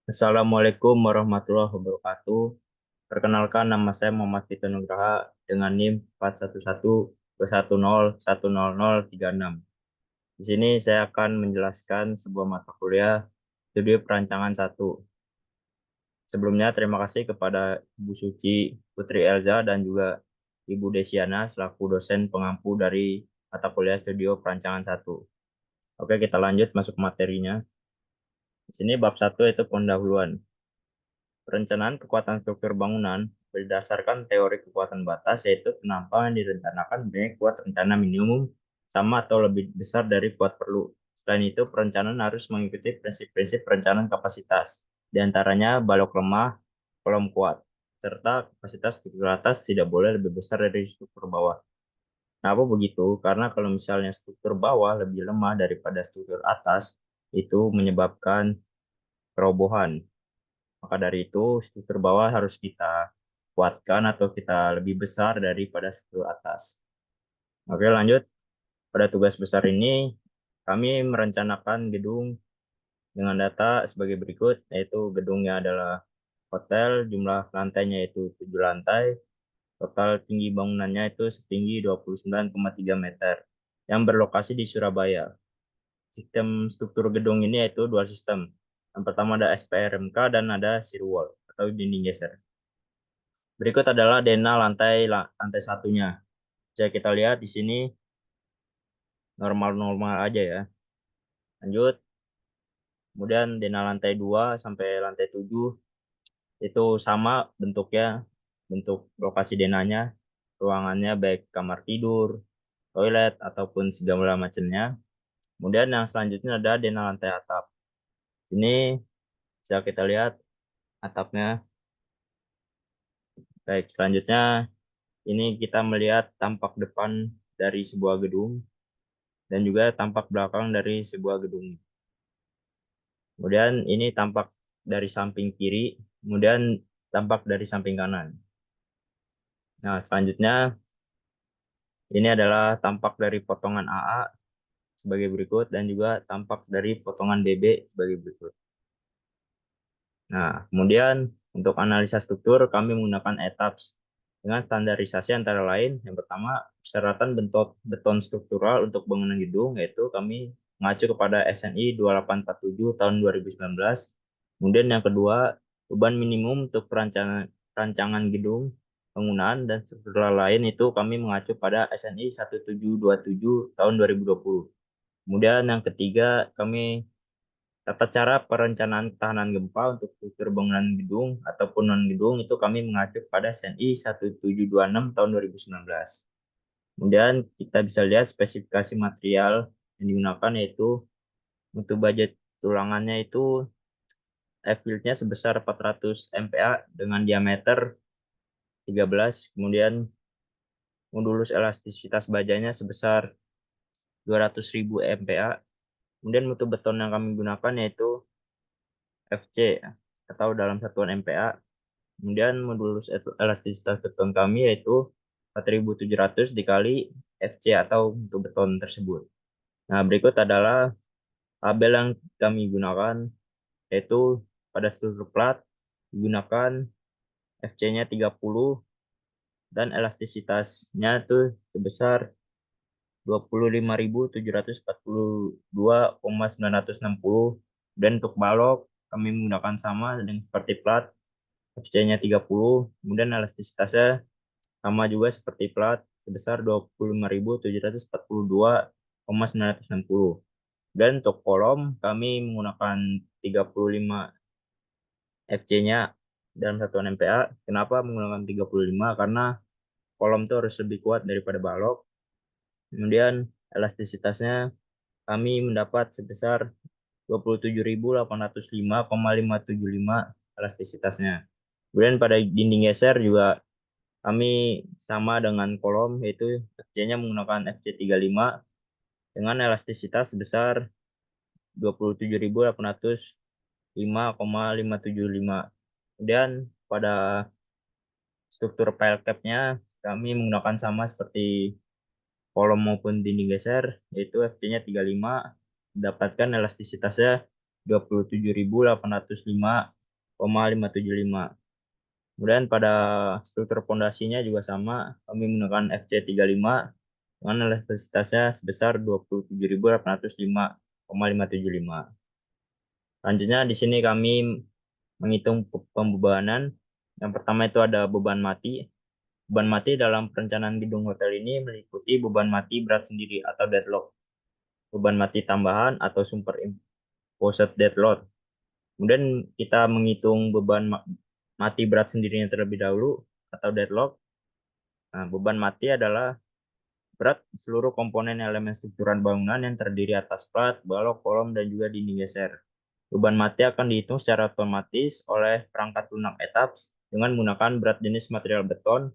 Assalamualaikum warahmatullahi wabarakatuh. Perkenalkan, nama saya Muhammad Fito Nugraha dengan NIM 41121010036. Di sini saya akan menjelaskan sebuah mata kuliah studi perancangan satu. Sebelumnya terima kasih kepada Ibu Suci Putri Elza dan juga Ibu Desiana selaku dosen pengampu dari mata kuliah studio perancangan satu. Oke, kita lanjut masuk materinya. Di sini bab satu itu pendahuluan. Perencanaan kekuatan struktur bangunan berdasarkan teori kekuatan batas, yaitu kenapa yang direncanakan sebenarnya kuat rencana minimum sama atau lebih besar dari kuat perlu. Selain itu, perencanaan harus mengikuti prinsip-prinsip perencanaan kapasitas, di antaranya balok lemah, kolom kuat, serta kapasitas struktur atas tidak boleh lebih besar dari struktur bawah. Kenapa begitu? Karena kalau misalnya struktur bawah lebih lemah daripada struktur atas, itu menyebabkan kerobohan. Maka dari itu, struktur bawah harus kita kuatkan atau kita lebih besar daripada struktur atas. Oke, lanjut. Pada tugas besar ini, kami merencanakan gedung dengan data sebagai berikut, yaitu gedungnya adalah hotel, jumlah lantainya itu 7 lantai, total tinggi bangunannya itu setinggi 29,3 meter, yang berlokasi di Surabaya. Sistem struktur gedung ini yaitu dua sistem. Yang pertama ada SPRMK dan ada shear wall atau dinding geser. Berikut adalah denah lantai satunya. Bisa kita lihat di sini normal-normal aja ya. Lanjut, kemudian denah lantai 2 sampai lantai 7 itu sama bentuknya, bentuk lokasi denahnya, ruangannya baik kamar tidur, toilet ataupun segala macamnya. Kemudian yang selanjutnya ada denah lantai atap. Ini bisa kita lihat atapnya. Baik, selanjutnya ini kita melihat tampak depan dari sebuah gedung dan juga tampak belakang dari sebuah gedung. Kemudian ini tampak dari samping kiri, kemudian tampak dari samping kanan. Nah, selanjutnya ini adalah tampak dari potongan AA sebagai berikut dan juga tampak dari potongan BB sebagai berikut. Nah, kemudian untuk analisa struktur kami menggunakan ETAPS dengan standarisasi antara lain. Yang pertama, persyaratan beton struktural untuk bangunan gedung, yaitu kami mengacu kepada SNI 2847 tahun 2019. Kemudian yang kedua, beban minimum untuk rancangan gedung, bangunan, dan struktural lain itu kami mengacu pada SNI 1727 tahun 2020. Kemudian yang ketiga, kami tata cara perencanaan ketahanan gempa untuk struktur bangunan gedung ataupun non-gedung itu kami mengacu pada SNI 1726 tahun 2019. Kemudian kita bisa lihat spesifikasi material yang digunakan, yaitu untuk budget tulangannya itu F-fieldnya sebesar 400 MPa dengan diameter 13, kemudian modulus elastisitas bajanya sebesar 200.000 MPa. Kemudian mutu beton yang kami gunakan yaitu FC atau dalam satuan MPa. Kemudian modulus elastisitas beton kami yaitu 4.700 dikali FC atau untuk beton tersebut. Nah, berikut adalah tabel yang kami gunakan, yaitu pada struktur plat digunakan FC-nya 30 dan elastisitasnya itu sebesar 25.742,960. Dan untuk balok kami menggunakan sama dengan seperti plat, FC-nya 30, kemudian elastisitasnya sama juga seperti plat sebesar 25.742,960. Dan untuk kolom kami menggunakan 35 FC-nya dalam satuan MPa. Kenapa menggunakan 35? Karena kolom itu harus lebih kuat daripada balok. Kemudian elastisitasnya kami mendapat sebesar 27.805,575 elastisitasnya. Kemudian pada dinding geser juga kami sama dengan kolom, yaitu FC-nya menggunakan FC35 dengan elastisitas sebesar 27.805,575. Kemudian pada struktur pile cap-nya kami menggunakan sama seperti kolom maupun dinding geser, yaitu FC-nya 35, mendapatkan elastisitasnya 27.805,575. Kemudian pada struktur pondasinya juga sama, kami menggunakan FC35 dengan elastisitasnya sebesar 27.805,575. Selanjutnya di sini kami menghitung pembebanan. Yang pertama itu ada beban mati. Beban mati dalam perencanaan gedung hotel ini meliputi beban mati berat sendiri atau deadlock, beban mati tambahan atau superimposed dead load. Kemudian kita menghitung beban mati berat sendirinya terlebih dahulu atau deadlock. Nah, beban mati adalah berat seluruh komponen elemen struktural bangunan yang terdiri atas plat, balok, kolom, dan juga dinding geser. Beban mati akan dihitung secara otomatis oleh perangkat lunak etaps dengan menggunakan berat jenis material beton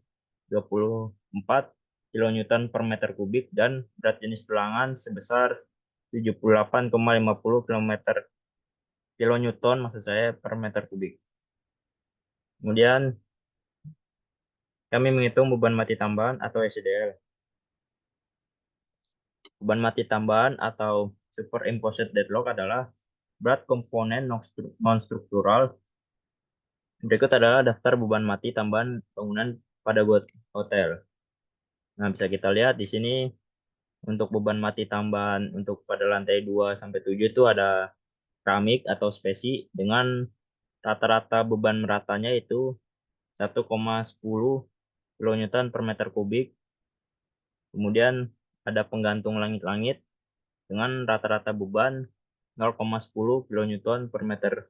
24 kN per meter kubik dan berat jenis tulangan sebesar 78,50 kilonewton maksud saya per meter kubik. Kemudian kami menghitung beban mati tambahan atau SDL. Beban mati tambahan atau superimposed deadlock adalah berat komponen non-struktural. Berikut adalah daftar beban mati tambahan bangunan pada hotel. Nah, bisa kita lihat di sini untuk beban mati tambahan untuk pada lantai 2 sampai 7 itu ada keramik atau spesi dengan rata-rata beban meratanya itu 1,10 kN per meter kubik. Kemudian ada penggantung langit-langit dengan rata-rata beban 0,10 kN per meter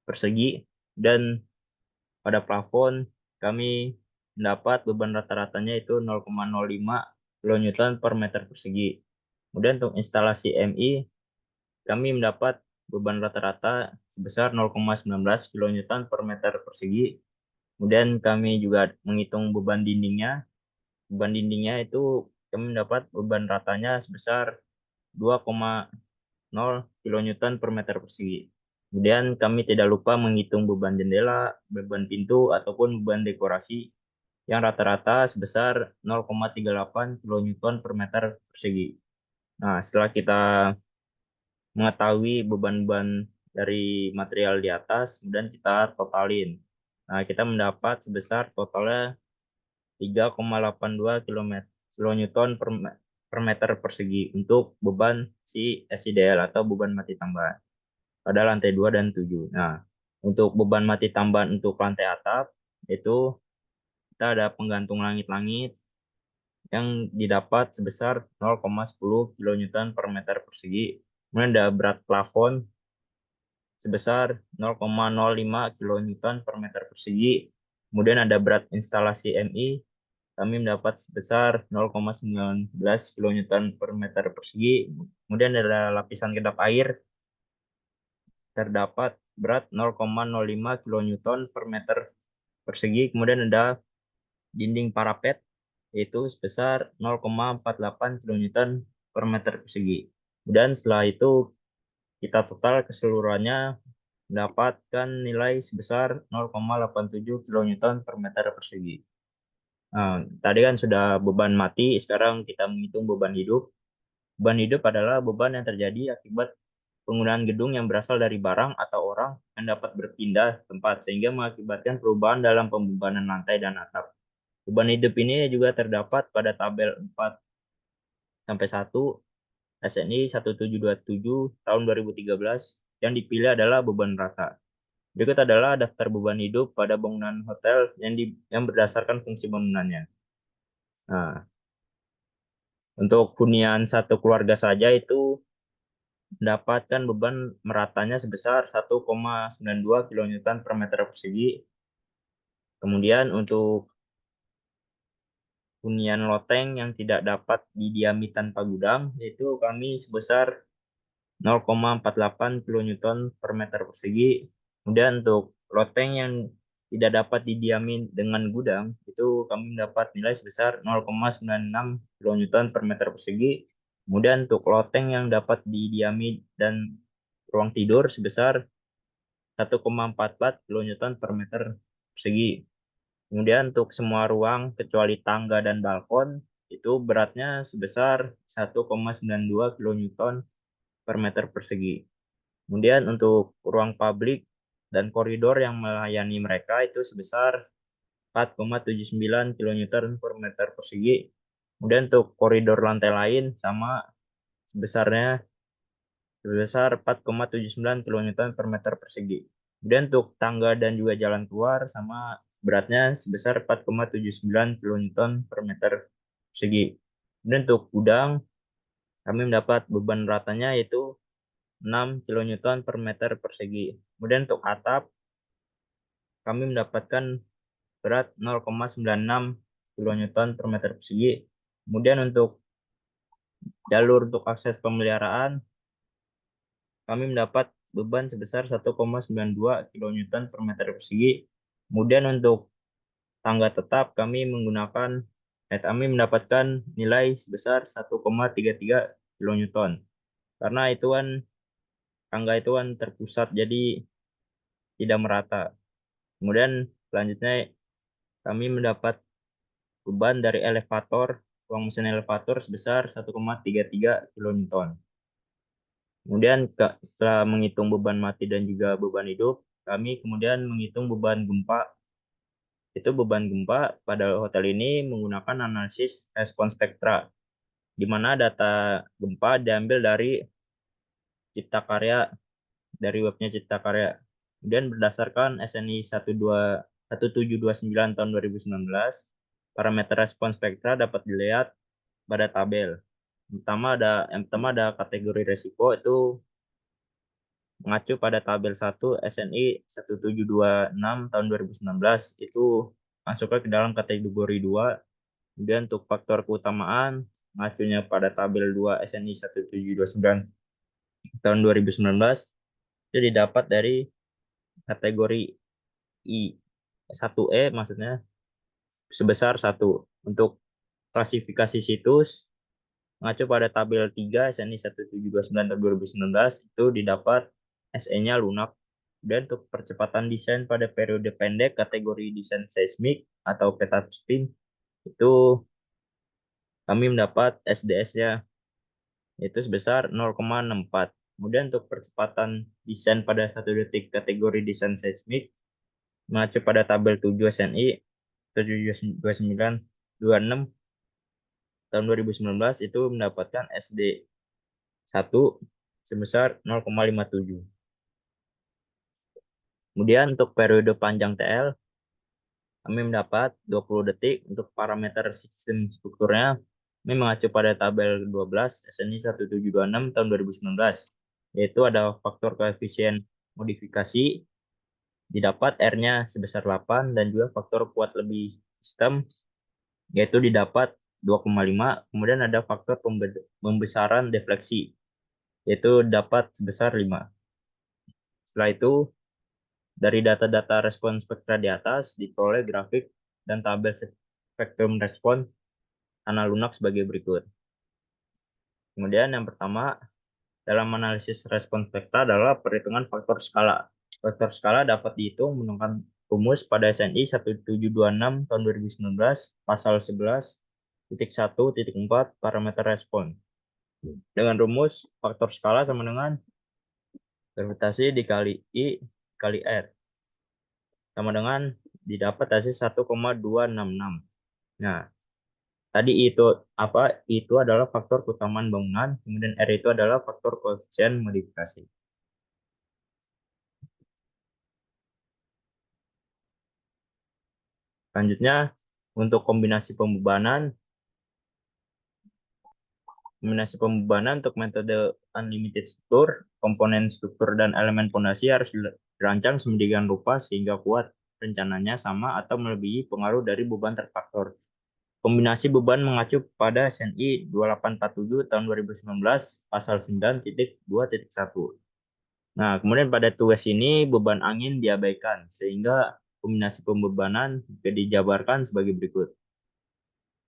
persegi, dan pada plafon kami mendapat beban rata-ratanya itu 0,05 kN per meter persegi. Kemudian untuk instalasi MI kami mendapat beban rata-rata sebesar 0,19 kN per meter persegi. Kemudian kami juga menghitung beban dindingnya. Beban dindingnya itu kami mendapat beban ratanya sebesar 2,0 kN per meter persegi. Kemudian kami tidak lupa menghitung beban jendela, beban pintu, ataupun beban dekorasi yang rata-rata sebesar 0,38 kN per meter persegi. Nah, setelah kita mengetahui beban-beban dari material di atas, kemudian kita totalin. Nah, kita mendapat sebesar totalnya 3,82 kN per meter persegi untuk beban si SIDL atau beban mati tambahan pada lantai 2 dan 7. Nah, untuk beban mati tambahan untuk lantai atap itu kita ada penggantung langit-langit yang didapat sebesar 0,10 kN per meter persegi. Kemudian ada berat plafon sebesar 0,05 kN per meter persegi. Kemudian ada berat instalasi MI, kami mendapat sebesar 0,19 kN per meter persegi. Kemudian ada lapisan kedap air, terdapat berat 0,05 kN per meter persegi. Kemudian ada dinding parapet, yaitu sebesar 0,48 kN per meter persegi. Dan setelah itu kita total keseluruhannya mendapatkan nilai sebesar 0,87 kN per meter persegi. Nah, tadi kan sudah beban mati, sekarang kita menghitung beban hidup. Beban hidup adalah beban yang terjadi akibat penggunaan gedung yang berasal dari barang atau orang yang dapat berpindah tempat sehingga mengakibatkan perubahan dalam pembebanan lantai dan atap. Beban hidup ini juga terdapat pada tabel 4 sampai 1 SNI 1727 tahun 2013. Yang dipilih adalah beban rata. Berikut adalah daftar beban hidup pada bangunan hotel yang berdasarkan fungsi bangunannya. Nah, untuk hunian satu keluarga saja itu mendapatkan beban meratanya sebesar 1,92 kN per meter persegi. Kemudian untuk hunian loteng yang tidak dapat didiami tanpa gudang, yaitu kami sebesar 0,48 kN per meter persegi. Kemudian untuk loteng yang tidak dapat didiami dengan gudang, itu kami mendapat nilai sebesar 0,96 kN per meter persegi. Kemudian untuk loteng yang dapat didiami dan ruang tidur sebesar 1,44 kN per meter persegi. Kemudian untuk semua ruang kecuali tangga dan balkon itu beratnya sebesar 1,92 kN per meter persegi. Kemudian untuk ruang publik dan koridor yang melayani mereka itu sebesar 4,79 kN per meter persegi. Kemudian untuk koridor lantai lain sama sebesar 4,79 kN per meter persegi. Kemudian untuk tangga dan juga jalan keluar sama beratnya sebesar 4,79 kN per meter persegi. Kemudian untuk gudang kami mendapat beban ratanya yaitu 6 kN per meter persegi. Kemudian untuk atap kami mendapatkan berat 0,96 kN per meter persegi. Kemudian untuk jalur untuk akses pemeliharaan kami mendapat beban sebesar 1,92 kN per meter persegi. Kemudian untuk tangga tetap kami mendapatkan nilai sebesar 1,33 kN. Karena itu kan tangga itu kan terpusat jadi tidak merata. Kemudian selanjutnya kami mendapat beban dari ruang mesin elevator sebesar 1,33 kN. Kemudian setelah menghitung beban mati dan juga beban hidup, kami kemudian menghitung beban gempa. Itu beban gempa pada hotel ini menggunakan analisis respons spektra, di mana data gempa diambil dari Cipta Karya, dari webnya Cipta Karya. Kemudian berdasarkan SNI 1729 tahun 2019, parameter respons spektra dapat dilihat pada tabel. Yang pertama ada kategori resiko, itu mengacu pada tabel 1 SNI 1726 tahun 2019, itu masuknya ke dalam kategori 2. Kemudian untuk faktor keutamaan mengacunya pada tabel 2 SNI 1729 tahun 2019, itu didapat dari kategori I 1E, maksudnya sebesar 1. Untuk klasifikasi situs mengacu pada tabel 3 SNI 1729 tahun 2019, itu didapat SE-nya lunak. Dan untuk percepatan desain pada periode pendek kategori desain seismik atau peta spin, itu kami mendapat SDS-nya yaitu sebesar 0,64. Kemudian untuk percepatan desain pada 1 detik kategori desain seismik mengacu pada tabel 7 SNI 72926 tahun 2019, itu mendapatkan SD 1 sebesar 0,57. Kemudian untuk periode panjang TL kami mendapat 20 detik. Untuk parameter sistem strukturnya kami mengacu pada tabel 12 SNI 1726 tahun 2019, yaitu ada faktor koefisien modifikasi didapat R-nya sebesar 8 dan juga faktor kuat lebih sistem yaitu didapat 2,5. Kemudian ada faktor pembesaran defleksi yaitu dapat sebesar 5. Setelah itu dari data-data respons spektra di atas diperoleh grafik dan tabel spektrum respon tanah lunak sebagai berikut. Kemudian yang pertama dalam analisis respons spektra adalah perhitungan faktor skala. Faktor skala dapat dihitung menggunakan rumus pada SNI 1726 tahun 2019 pasal 11.1.4 parameter respon. Dengan rumus faktor skala sama dengan gravitasi dikali I kali R sama dengan didapat hasil 1,266. Nah, tadi itu apa? Itu adalah faktor keutamaan bangunan, kemudian R itu adalah faktor koefisien modifikasi. Selanjutnya, untuk kombinasi pembebanan untuk metode unlimited struktur, komponen struktur dan elemen fondasi harus dirancang sedemikian rupa sehingga kuat rencananya sama atau melebihi pengaruh dari beban terfaktor. Kombinasi beban mengacu pada SNI 2847 tahun 2019 pasal 9.2.1. Nah, kemudian pada tugas ini beban angin diabaikan sehingga kombinasi pembebanan dijabarkan sebagai berikut.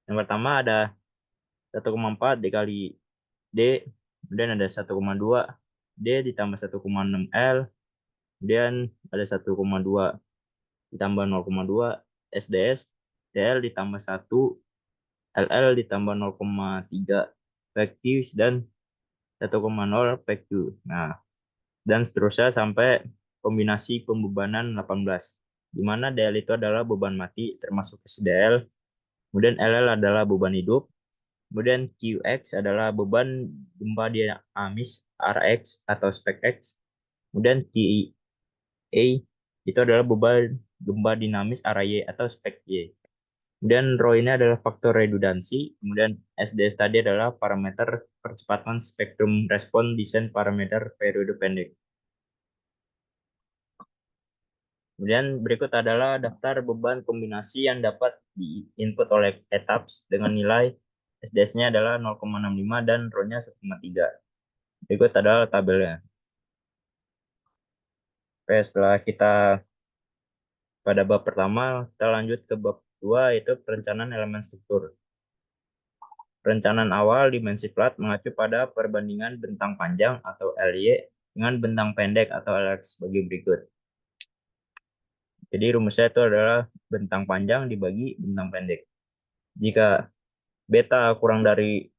Yang pertama ada 1,4 dikali D, kemudian ada 1,2 D ditambah 1,6 L, kemudian ada 1,2 ditambah 0,2 SDS, DL ditambah 1, LL ditambah 0,3 PQ dan 1,0 PQ. Nah, dan seterusnya sampai kombinasi pembebanan 18, di mana DL itu adalah beban mati termasuk SDL, kemudian LL adalah beban hidup, kemudian QX adalah beban gempa dinamis RX atau spek X, kemudian QA itu adalah beban gempa dinamis RY atau spek Y. Kemudian rho ini adalah faktor redundansi, kemudian SDS tadi adalah parameter percepatan spektrum respon desain parameter periode pendek. Kemudian berikut adalah daftar beban kombinasi yang dapat di-input oleh etaps dengan nilai SDS-nya adalah 0,65 dan rho-nya 1,3. Berikut adalah tabelnya. Oke, setelah kita pada bab pertama, kita lanjut ke bab kedua, yaitu perencanaan elemen struktur. Perencanaan awal dimensi plat mengacu pada perbandingan bentang panjang atau LY dengan bentang pendek atau LX sebagai berikut. Jadi rumusnya itu adalah bentang panjang dibagi bentang pendek. Jika beta kurang dari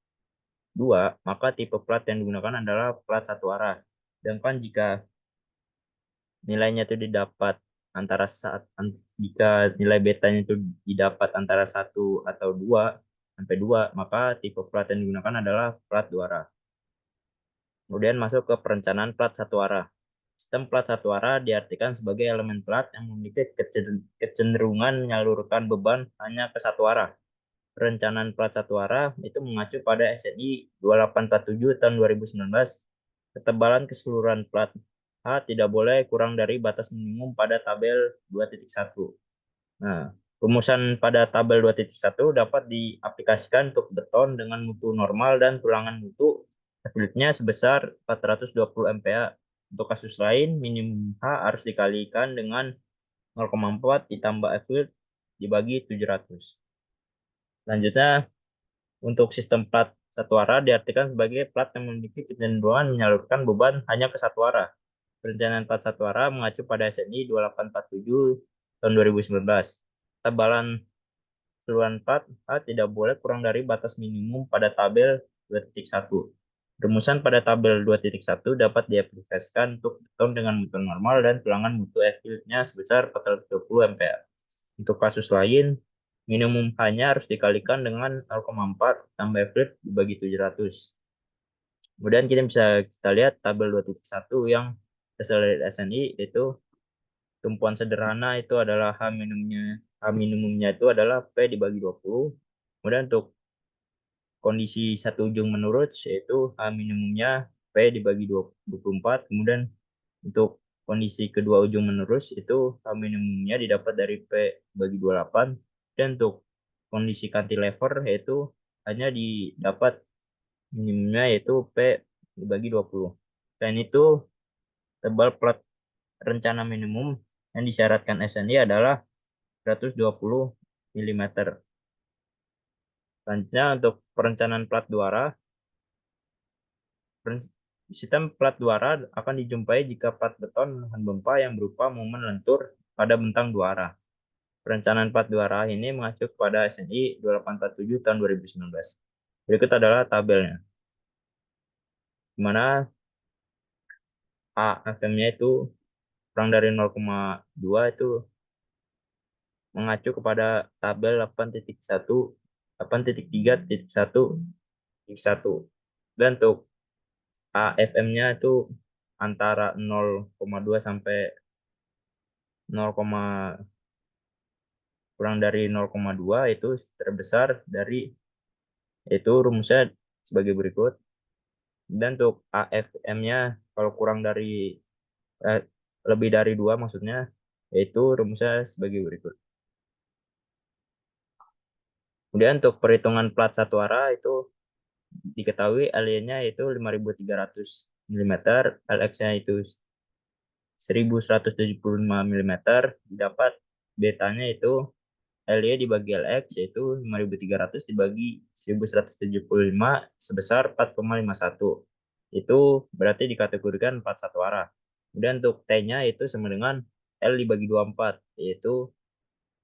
2, maka tipe plat yang digunakan adalah plat satu arah. Sedangkan jika nilainya itu didapat antara jika nilai betanya itu didapat antara 1 atau 2 sampai 2, maka tipe plat yang digunakan adalah plat dua arah. Kemudian masuk ke perencanaan plat satu arah. Sistem plat satu arah diartikan sebagai elemen plat yang memiliki kecenderungan menyalurkan beban hanya ke satu arah. Perencanaan plat satu arah itu mengacu pada SNI 2847 tahun 2019. Ketebalan keseluruhan plat H tidak boleh kurang dari batas minimum pada tabel 2.1. Nah, rumusan pada tabel 2.1 dapat diaplikasikan untuk beton dengan mutu normal dan tulangan mutu fluidnya sebesar 420 MPa. Untuk kasus lain, minimum H harus dikalikan dengan 0,4 ditambah fluid dibagi 700. Selanjutnya, untuk sistem plat satu arah diartikan sebagai plat yang memiliki kecenderungan menyalurkan beban hanya ke satu arah. Perencanaan plat satu arah mengacu pada SNI 2847 tahun 2019. Tebalan keseluruhan plat H tidak boleh kurang dari batas minimum pada tabel 2.1. Rumusan pada tabel 2.1 dapat diaplikasikan untuk beton dengan mutu normal dan tulangan mutu F-nya sebesar 420 MPa. Untuk kasus lain, minimum H-nya harus dikalikan dengan 0,4 tambah F dibagi 700. Kemudian kita lihat tabel 2.1 yang berasal dari SNI, itu tumpuan sederhana itu adalah H minimumnya itu adalah P dibagi 20. Kemudian untuk kondisi satu ujung menurut yaitu H minimumnya P dibagi 24. Kemudian untuk kondisi kedua ujung menerus itu H minimumnya didapat dari P bagi 28. Dan untuk kondisi cantilever yaitu hanya didapat minimumnya yaitu P dibagi 20. Selain itu, tebal plat rencana minimum yang disyaratkan SNI adalah 120 mm. Selanjutnya untuk perencanaan plat dua arah, sistem plat dua arah akan dijumpai jika plat beton menahan gempa yang berupa momen lentur pada bentang dua arah. Perencanaan plat dua arah ini mengacu pada SNI 2847 tahun 2019. Berikut adalah tabelnya, di mana AFM-nya itu kurang dari 0,2 itu mengacu kepada tabel 8.1, 8.3.1.1. Dan untuk AFM-nya itu antara 0,2 sampai 0, kurang dari 0,2 itu terbesar dari itu rumusnya sebagai berikut. Dan untuk AFM-nya kalau kurang dari lebih dari 2 maksudnya, yaitu rumusnya sebagai berikut. Kemudian untuk perhitungan plat satu arah itu diketahui LY-nya itu 5.300 mm, LX-nya itu 1.175 mm, didapat betanya itu LY dibagi LX yaitu 5.300 dibagi 1.175 sebesar 4,51. Itu berarti dikategorikan 41 arah. Kemudian untuk T-nya itu sama dengan L dibagi 24 yaitu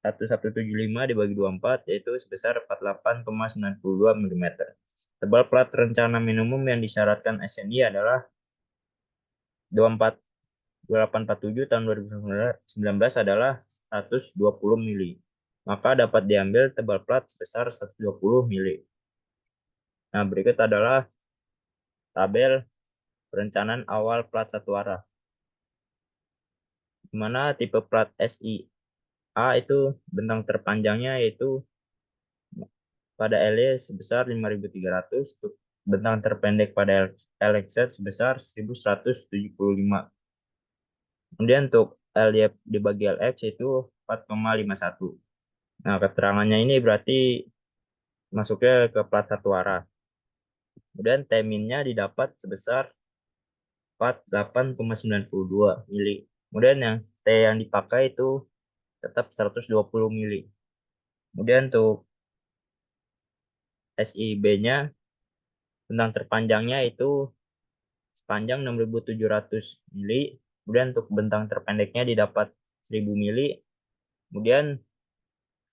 1.175 dibagi 24 yaitu sebesar 48,92 mm. Tebal plat rencana minimum yang disyaratkan SNI adalah 2847 tahun 2019 adalah 120 mili. Maka dapat diambil tebal plat sebesar 120 mili. Nah, berikut adalah tabel perencanaan awal plat satu arah. Di mana tipe plat SIA itu bentang terpanjangnya yaitu pada LY sebesar 5.300, untuk bentang terpendek pada LXZ sebesar 1.175. Kemudian untuk LY dibagi LX itu 4,51. Nah, keterangannya ini berarti masuknya ke plat satu arah. Kemudian T-minnya didapat sebesar 48,92 mili. Kemudian yang T yang dipakai itu tetap 120 mili. Kemudian untuk SIB-nya, bentang terpanjangnya itu sepanjang 6.700 mili. Kemudian untuk bentang terpendeknya didapat 1.000 mili. Kemudian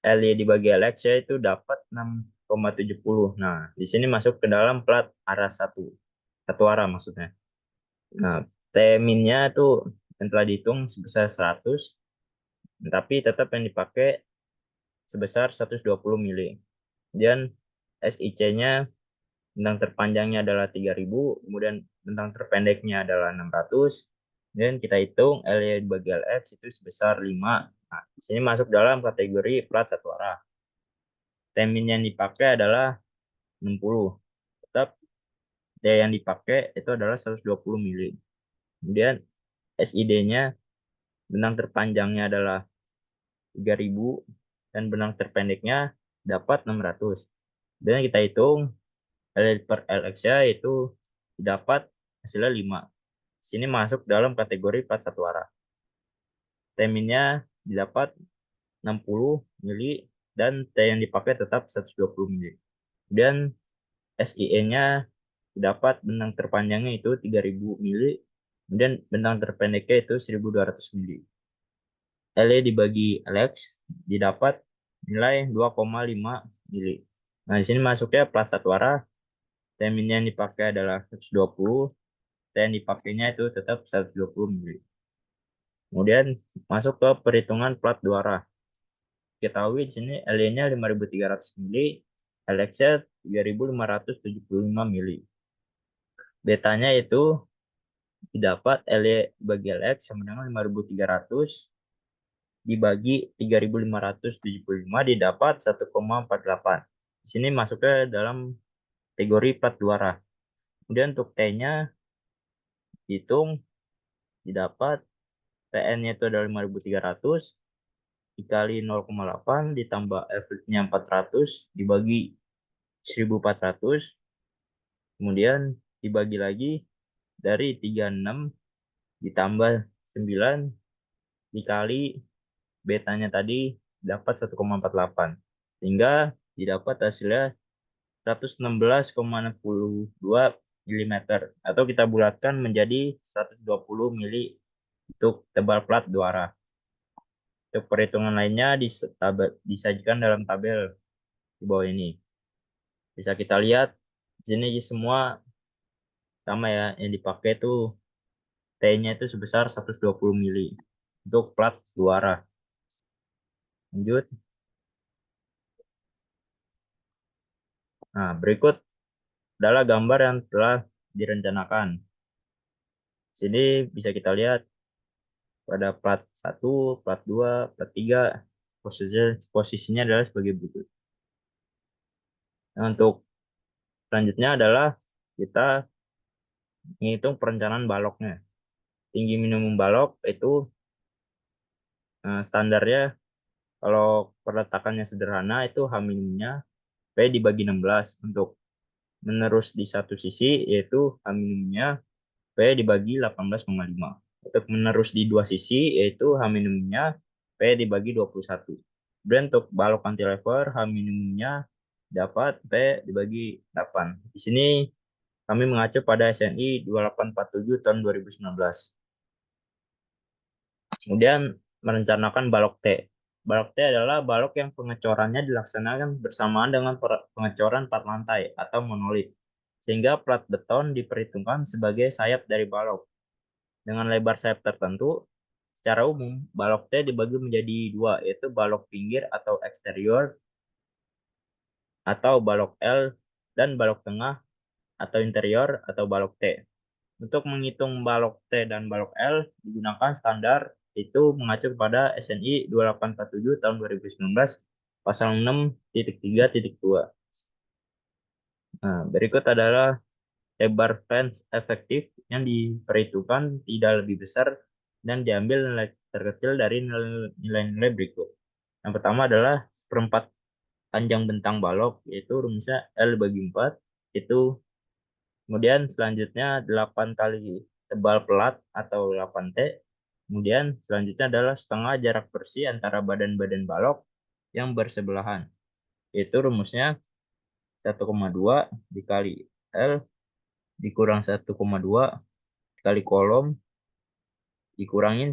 LY dibagi LX ya itu dapat 6,70. Nah, di sini masuk ke dalam plat arah satu arah maksudnya. Nah, T-minnya itu yang telah dihitung sebesar 100, tapi tetap yang dipakai sebesar 120 mili. Kemudian SIC-nya, bentang terpanjangnya adalah 3.000, kemudian bentang terpendeknya adalah 600. Dan kita hitung LY dibagi LX itu sebesar 5. Nah, di sini masuk dalam kategori plat satu arah. T-min yang dipakai adalah 60. Tetap D yang dipakai itu adalah 120 mili. Kemudian SID-nya, benang terpanjangnya adalah 3.000 dan benang terpendeknya dapat 600. Dan kita hitung L per LX-nya itu dapat hasilnya 5. Sini masuk dalam kategori plat satu arah. T-minnya didapat 60 mili dan T yang dipakai tetap 120 mili. Kemudian SIE-nya dapat benang terpanjangnya itu 3.000 mili, kemudian benang terpendeknya itu 1.200 mili. LE dibagi LX didapat nilai 2,5 mili. Nah, di sini masuknya plat satu arah. T-min yang dipakai adalah 120, T yang dipakainya itu tetap 120 mili. Kemudian masuk ke perhitungan plat dua arah. Ketahui di sini LE-nya 5.300 mili, LX-nya 3.575 mili. Betanya itu didapat LE bagi LX sama dengan 5.300 dibagi 3.575 didapat 1,48. Di sini masuknya dalam kategori plat dua arah. Kemudian untuk T-nya hitung didapat PN-nya itu adalah 5.300 dikali 0,8 ditambah F-nya 400 dibagi 1.400, kemudian dibagi lagi dari 36 ditambah 9 dikali betanya tadi dapat 1,48, sehingga didapat hasilnya 116,62 mm atau kita bulatkan menjadi 120 mili untuk tebal plat dua arah. Untuk perhitungan lainnya disajikan dalam tabel di bawah ini. Bisa kita lihat di sini semua sama ya, yang dipakai itu T-nya itu sebesar 120 mili untuk plat dua arah. Lanjut. Nah, berikut adalah gambar yang telah direncanakan. Sini bisa kita lihat pada plat 1, plat 2, plat 3, posisinya adalah sebagai berikut. Nah, untuk selanjutnya adalah kita menghitung perencanaan baloknya. Tinggi minimum balok itu standarnya kalau peletakannya sederhana itu H minimumnya P dibagi 16. Untuk menerus di satu sisi yaitu H minimumnya P dibagi 18,5. Untuk menerus di dua sisi yaitu H minimumnya P dibagi 21. Dan untuk balok cantilever H minimumnya dapat P dibagi 8. Di sini kami mengacu pada SNI 2847 tahun 2019. Kemudian merencanakan balok T. Balok T adalah balok yang pengecorannya dilaksanakan bersamaan dengan pengecoran plat lantai atau monolit, sehingga plat beton diperhitungkan sebagai sayap dari balok. dengan lebar sayap tertentu. Secara umum, balok T dibagi menjadi dua, yaitu balok pinggir atau eksterior atau balok L, dan balok tengah atau interior atau balok T. Untuk menghitung balok T dan balok L digunakan standar, itu mengacu pada SNI 2847 tahun 2019 pasal 6.3.2. Nah, berikut adalah lebar flange efektif yang diperhitungkan tidak lebih besar dan diambil nilai terkecil dari nilai-nilai berikut. Yang pertama adalah seperempat panjang bentang balok, yaitu rumusnya L/4, itu kemudian selanjutnya 8 kali tebal pelat atau 8T. Kemudian selanjutnya adalah setengah jarak bersih antara badan-badan balok yang bersebelahan, yaitu rumusnya 1,2 dikali L dikurang 1,2 kali kolom dikurangin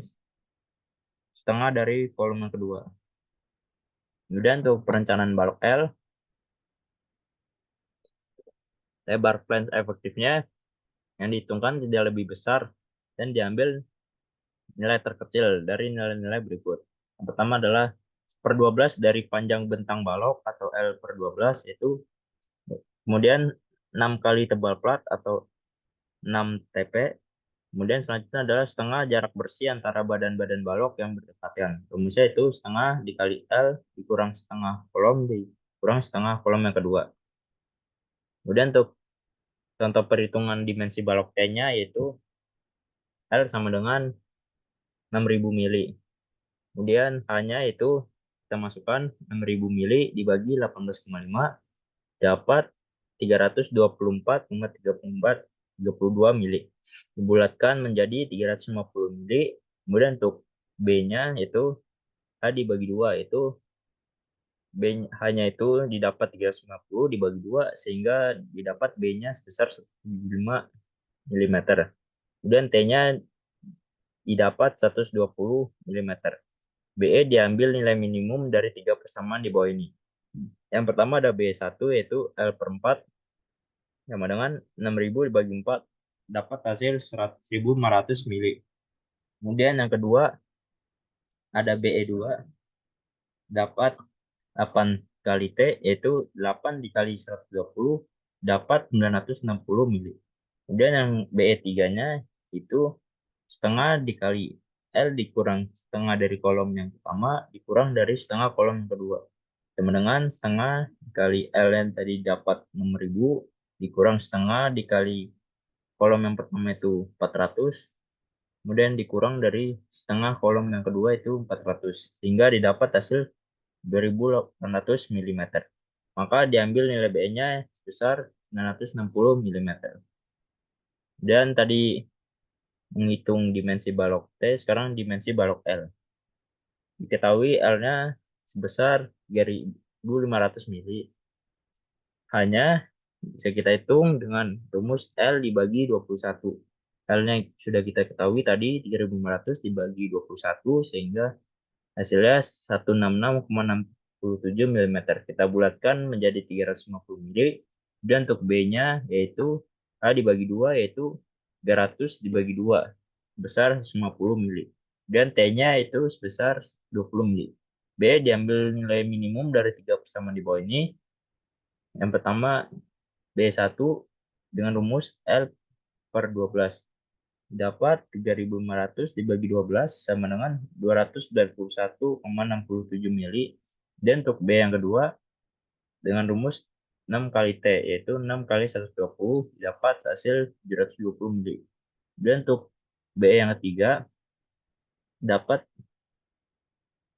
setengah dari kolom yang kedua. Kemudian untuk perencanaan balok L, lebar flange efektifnya yang dihitungkan tidak lebih besar dan diambil nilai terkecil dari nilai-nilai berikut. Yang pertama adalah 1/12 dari panjang bentang balok atau L/12, itu kemudian 6 kali tebal plat atau 6 TP. Kemudian selanjutnya adalah setengah jarak bersih antara badan-badan balok yang berdekatan. Rumusnya itu setengah dikali L dikurang setengah kolom dikurang setengah kolom yang kedua. Kemudian untuk contoh perhitungan dimensi balok T-nya, yaitu L sama dengan 6.000 mili. Kemudian H-nya itu kita masukkan 6.000 mili dibagi 18,5 dapat 324,34 mili. Dibulatkan menjadi 350 mili. Kemudian untuk B-nya itu H dibagi 2, itu hanya itu didapat 350 dibagi 2 sehingga didapat B-nya sebesar 5 mm. Kemudian T-nya didapat 120 mm. BE diambil nilai minimum dari 3 persamaan di bawah ini. Yang pertama ada B1, yaitu L/4 sama dengan 6.000 dibagi 4 dapat hasil 1.500 mili. Kemudian yang kedua ada BE2 dapat 8 kali T, yaitu 8 dikali 120 dapat 960 mili. Kemudian yang BE3-nya itu setengah dikali L dikurang setengah dari kolom yang pertama dikurang dari setengah kolom yang kedua. Sama dengan setengah dikali L yang tadi dapat 6.000 dikurang setengah dikali kolom yang pertama itu 400. Kemudian dikurang dari setengah kolom yang kedua itu 400. Sehingga didapat hasil 2.800 mm. Maka diambil nilai BE-nya sebesar 960 mm. Dan tadi menghitung dimensi balok T, sekarang dimensi balok L. Diketahui L-nya sebesar 3.500 mili. Hanya bisa kita hitung dengan rumus L dibagi 21. L-nya sudah kita ketahui tadi 3.500 dibagi 21 sehingga hasilnya 166,67 mm. Kita bulatkan menjadi 350 mili. Dan untuk B-nya yaitu A dibagi 2 yaitu 300 dibagi 2 sebesar 50 mili. Dan T-nya itu sebesar 20 mili. B diambil nilai minimum dari 3 persamaan di bawah ini. Yang pertama B1 dengan rumus L/12 dapat 3.500 dibagi 12 sama dengan 291,67 mili. Dan untuk B yang kedua dengan rumus 6 kali T, yaitu 6 kali 120 dapat hasil 720 mili. Dan untuk B yang ketiga dapat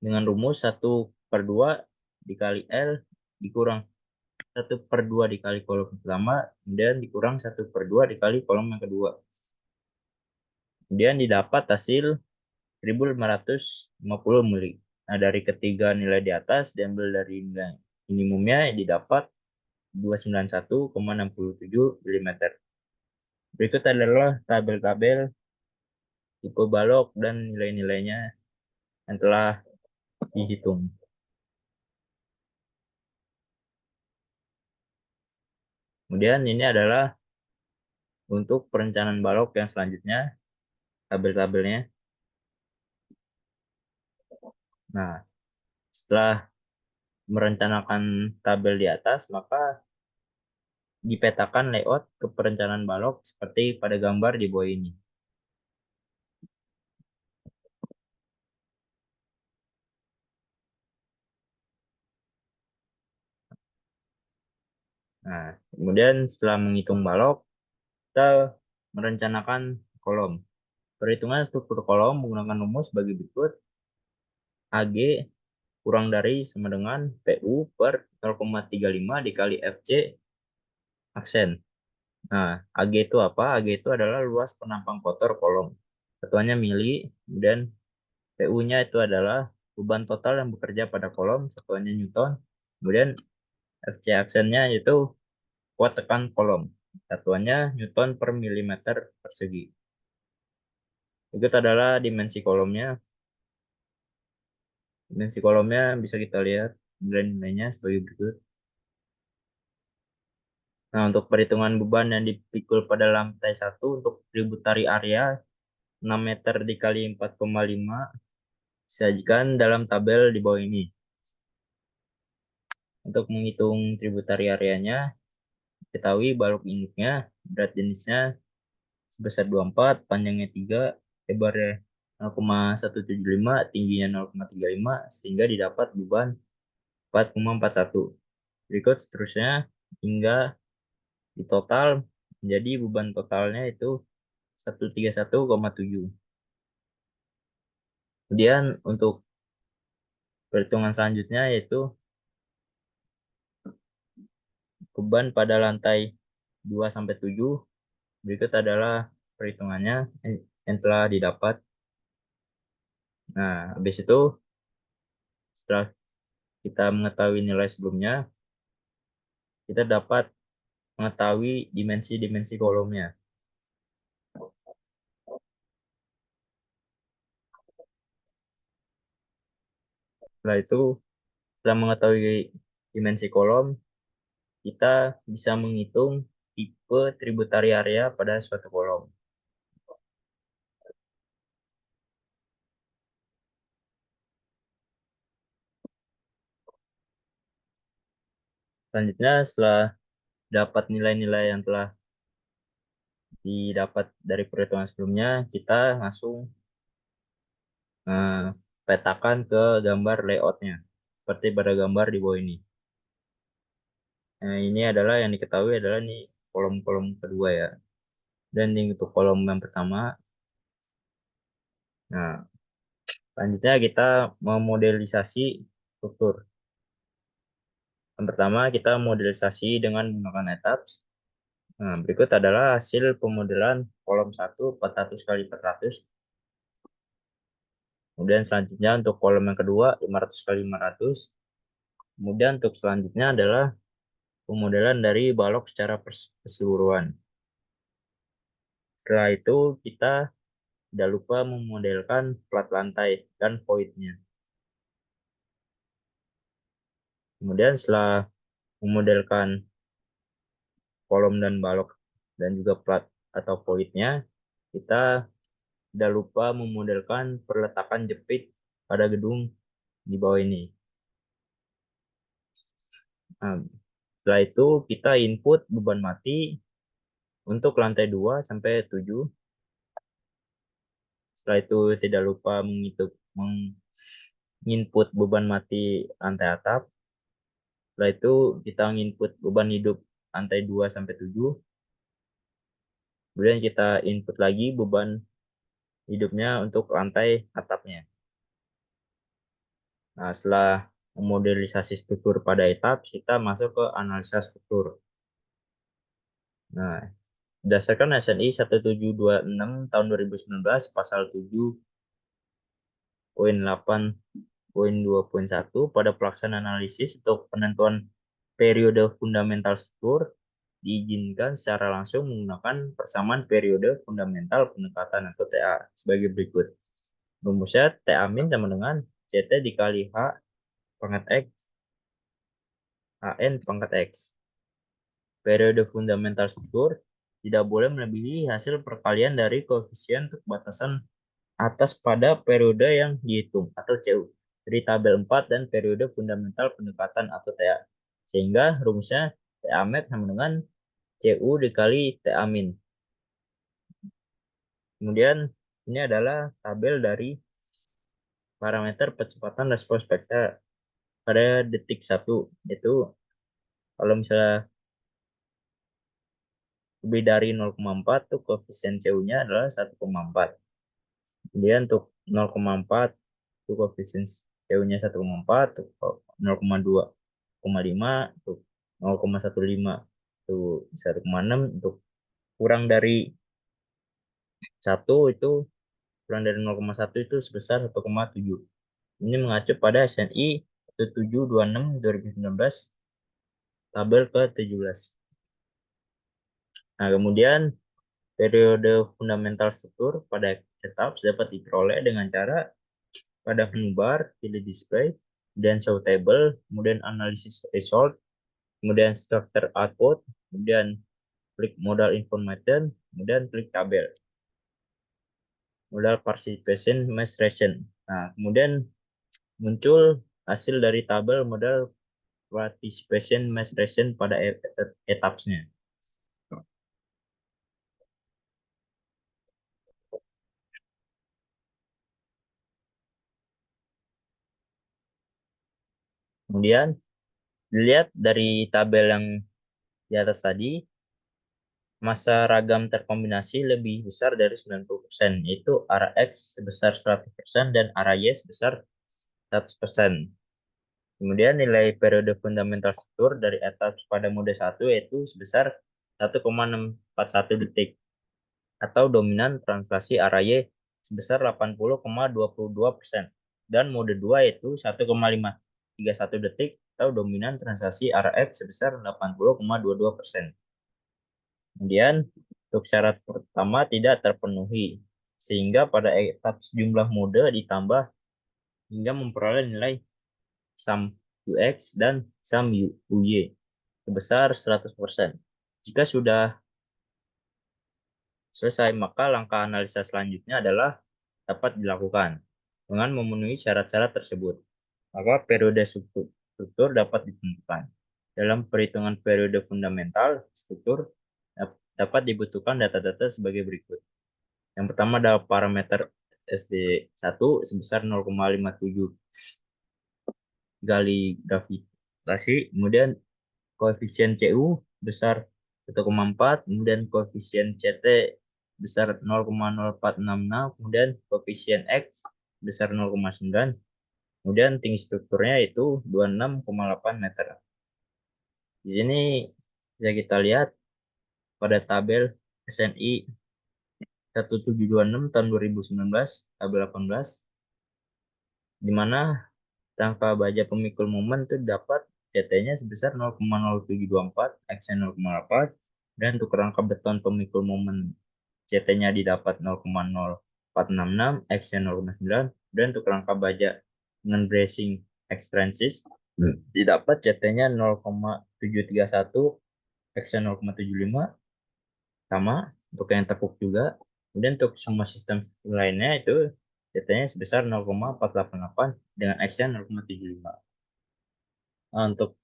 dengan rumus 1/2 dikali L dikurang 1/2 dikali kolom pertama, kemudian dikurang 1/2 dikali kolom yang kedua. Kemudian didapat hasil 1.550 mili. Nah, dari ketiga nilai di atas diambil dari nilai minimumnya didapat 291,67 mm. Berikut adalah tabel-tabel tipe balok dan nilai-nilainya yang telah dihitung. Kemudian ini adalah untuk perencanaan balok yang selanjutnya. tabel-tabelnya. Nah, setelah merencanakan tabel di atas, maka dipetakan layout ke perencanaan balok seperti pada gambar di bawah ini. Nah, kemudian setelah menghitung balok, kita merencanakan kolom. Perhitungan struktur kolom menggunakan rumus bagi berikut. AG kurang dari sama dengan PU per 0,35 dikali FC aksen. Nah, AG itu apa? AG itu adalah luas penampang kotor kolom. Satuannya mili, kemudian PU-nya itu adalah beban total yang bekerja pada kolom, satuannya Newton. Kemudian FC aksennya itu kuat tekan kolom, satuannya Newton per milimeter persegi. Berikut adalah dimensi kolomnya. Dimensi kolomnya bisa kita lihat nilai-nilainya sebagai berikut. Nah, untuk perhitungan beban yang dipikul pada lantai 1 untuk tributary area 6 meter dikali 4,5 disajikan dalam tabel di bawah ini. Untuk menghitung tributary area-nya, ketahui balok induknya, berat jenisnya sebesar 24, panjangnya 3, lebarnya 0,175, tingginya 0,35, sehingga didapat beban 4,41. Berikut seterusnya hingga di total menjadi beban totalnya itu 131,7. Kemudian untuk perhitungan selanjutnya yaitu beban pada lantai 2 sampai 7. Berikut adalah perhitungannya yang telah didapat. Nah, habis itu setelah kita mengetahui nilai sebelumnya, kita dapat mengetahui dimensi-dimensi kolomnya. Setelah itu, setelah mengetahui dimensi kolom, kita bisa menghitung tipe tributary area pada suatu kolom. Selanjutnya, setelah dapat nilai-nilai yang telah didapat dari perhitungan sebelumnya, kita langsung petakan ke gambar layoutnya, seperti pada gambar di bawah ini. Nah, ini adalah yang diketahui adalah nih kolom-kolom kedua ya. Dan untuk kolom yang pertama, nah selanjutnya kita memodelisasi struktur. Yang pertama kita modelisasi dengan menggunakan etaps. Nah, berikut adalah hasil pemodelan kolom 1 400 kali 400. Kemudian selanjutnya untuk kolom yang kedua 500 kali 500. Kemudian untuk selanjutnya adalah pemodelan dari balok secara keseluruhan. Setelah itu kita tidak lupa memodelkan plat lantai dan voidnya. Kemudian setelah memodelkan kolom dan balok dan juga plat atau voidnya, kita tidak lupa memodelkan perletakan jepit pada gedung di bawah ini. Nah, setelah itu kita input beban mati untuk lantai 2 sampai 7. Setelah itu tidak lupa menginput beban mati lantai atap. Setelah itu kita input beban hidup lantai 2 sampai 7. Kemudian kita input lagi beban hidupnya untuk lantai atapnya. Nah, setelah memodelisasi struktur pada etap, kita masuk ke analisa struktur. Nah, berdasarkan SNI 1726 tahun 2019 pasal 7.8.2.1 pada pelaksanaan analisis untuk penentuan periode fundamental struktur diizinkan secara langsung menggunakan persamaan periode fundamental pendekatan atau TA sebagai berikut. Rumusnya TA min sama dengan CT dikali H pangkat X HN pangkat X. Periode fundamental struktur tidak boleh melebihi hasil perkalian dari koefisien untuk batasan atas pada periode yang dihitung atau CU dari tabel 4 dan periode fundamental pendekatan atau TA. Sehingga rumusnya TA max sama dengan CU dikali TA min. Kemudian ini adalah tabel dari parameter percepatan respons spektra pada detik 1. Itu kalau misalnya lebih dari 0,4 tuh koefisien CU-nya adalah 1,4. Kemudian untuk 0,4 itu koefisien CU-nya 1,4, tuh 0,2,5 untuk 0,15 itu 1,6, untuk kurang dari 1 itu kurang dari 0,1 itu sebesar 1,7. Ini mengacu pada SNI 1726/2019 tabel ke-17. Nah, kemudian periode fundamental struktur pada etap dapat diperoleh dengan cara pada menu bar, pilih display, dan show table, kemudian analisis result, kemudian structure output, kemudian klik modal information, kemudian klik tabel, modal participation masteration. Nah, kemudian muncul hasil dari tabel modal participation masteration pada etapsnya. Kemudian dilihat dari tabel yang di atas tadi, masa ragam terkombinasi lebih besar dari 90%, yaitu arah X sebesar 100% dan arah Y sebesar 100%. Kemudian nilai periode fundamental struktur dari etap pada mode 1 yaitu sebesar 1,641 detik, atau dominan translasi arah Y sebesar 80,22%, dan mode 2 yaitu 1,531 detik, atau dominan translasi arah X sebesar 80,22%. Kemudian, untuk syarat pertama tidak terpenuhi, sehingga pada etap sejumlah mode ditambah hingga memperoleh nilai sum UX dan sum UY sebesar 100%. Jika sudah selesai, maka langkah analisa selanjutnya adalah dapat dilakukan dengan memenuhi syarat-syarat tersebut. Maka periode struktur dapat ditentukan. Dalam perhitungan periode fundamental struktur dapat dibutuhkan data-data sebagai berikut. Yang pertama adalah parameter SD1 sebesar 0,57 gali gravitasi, kemudian koefisien CU besar 1,4, kemudian koefisien CT besar 0,0466, kemudian koefisien X besar 0,9, kemudian tinggi strukturnya itu 26,8 meter. Di sini bisa kita lihat pada tabel SNI 1726 tahun 2019, tabel 18, di mana rangka baja pemikul momen itu dapat CT-nya sebesar 0,0724, X-nya 0,8, dan untuk rangka beton pemikul momen CT-nya didapat 0,0466, X-nya 0,9, dan untuk rangka baja dengan bracing ekstrinsis didapat CT-nya 0,731, X-nya 0,75, sama untuk yang tekuk juga. Kemudian untuk semua sistem lainnya itu CT-nya sebesar 0,488 dengan X-nya 0,75. Nah, untuk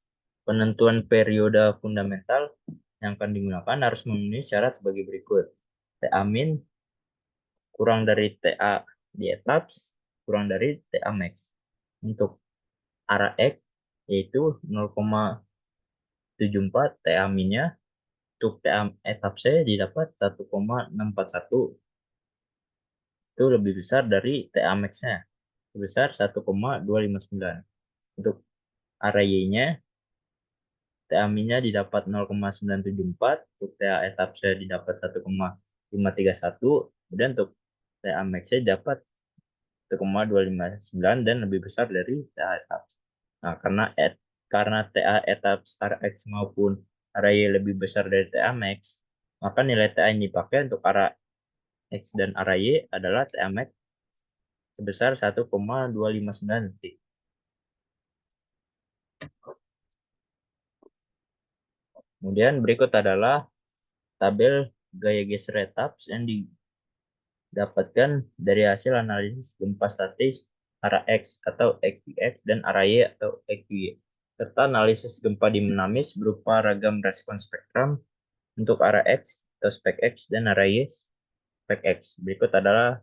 penentuan periode fundamental yang akan digunakan harus memenuhi syarat sebagai berikut. TA min kurang dari TA di etaps kurang dari TA max. Untuk arah X yaitu 0,74 TA minnya. Untuk TA etap C didapat 1,641, itu lebih besar dari TA max-nya sebesar 1,259. Untuk arah Y-nya TA min-nya didapat 0,974, untuk TA etap C didapat 1,531, kemudian untuk TA max-nya dapat 1,259 dan lebih besar dari TA etap. Nah, karena TA etap arah X maupun arah Y lebih besar dari TA max, maka nilai TA yang dipakai untuk arah X dan arah Y adalah TA max sebesar 1,259 detik. Kemudian berikut adalah tabel gaya geser etaps yang didapatkan dari hasil analisis gempa statis arah X atau EQX dan arah Y atau EQY, serta analisis gempa dinamis berupa ragam respon spektrum untuk arah X atau spek X dan arah Y spek X. Berikut adalah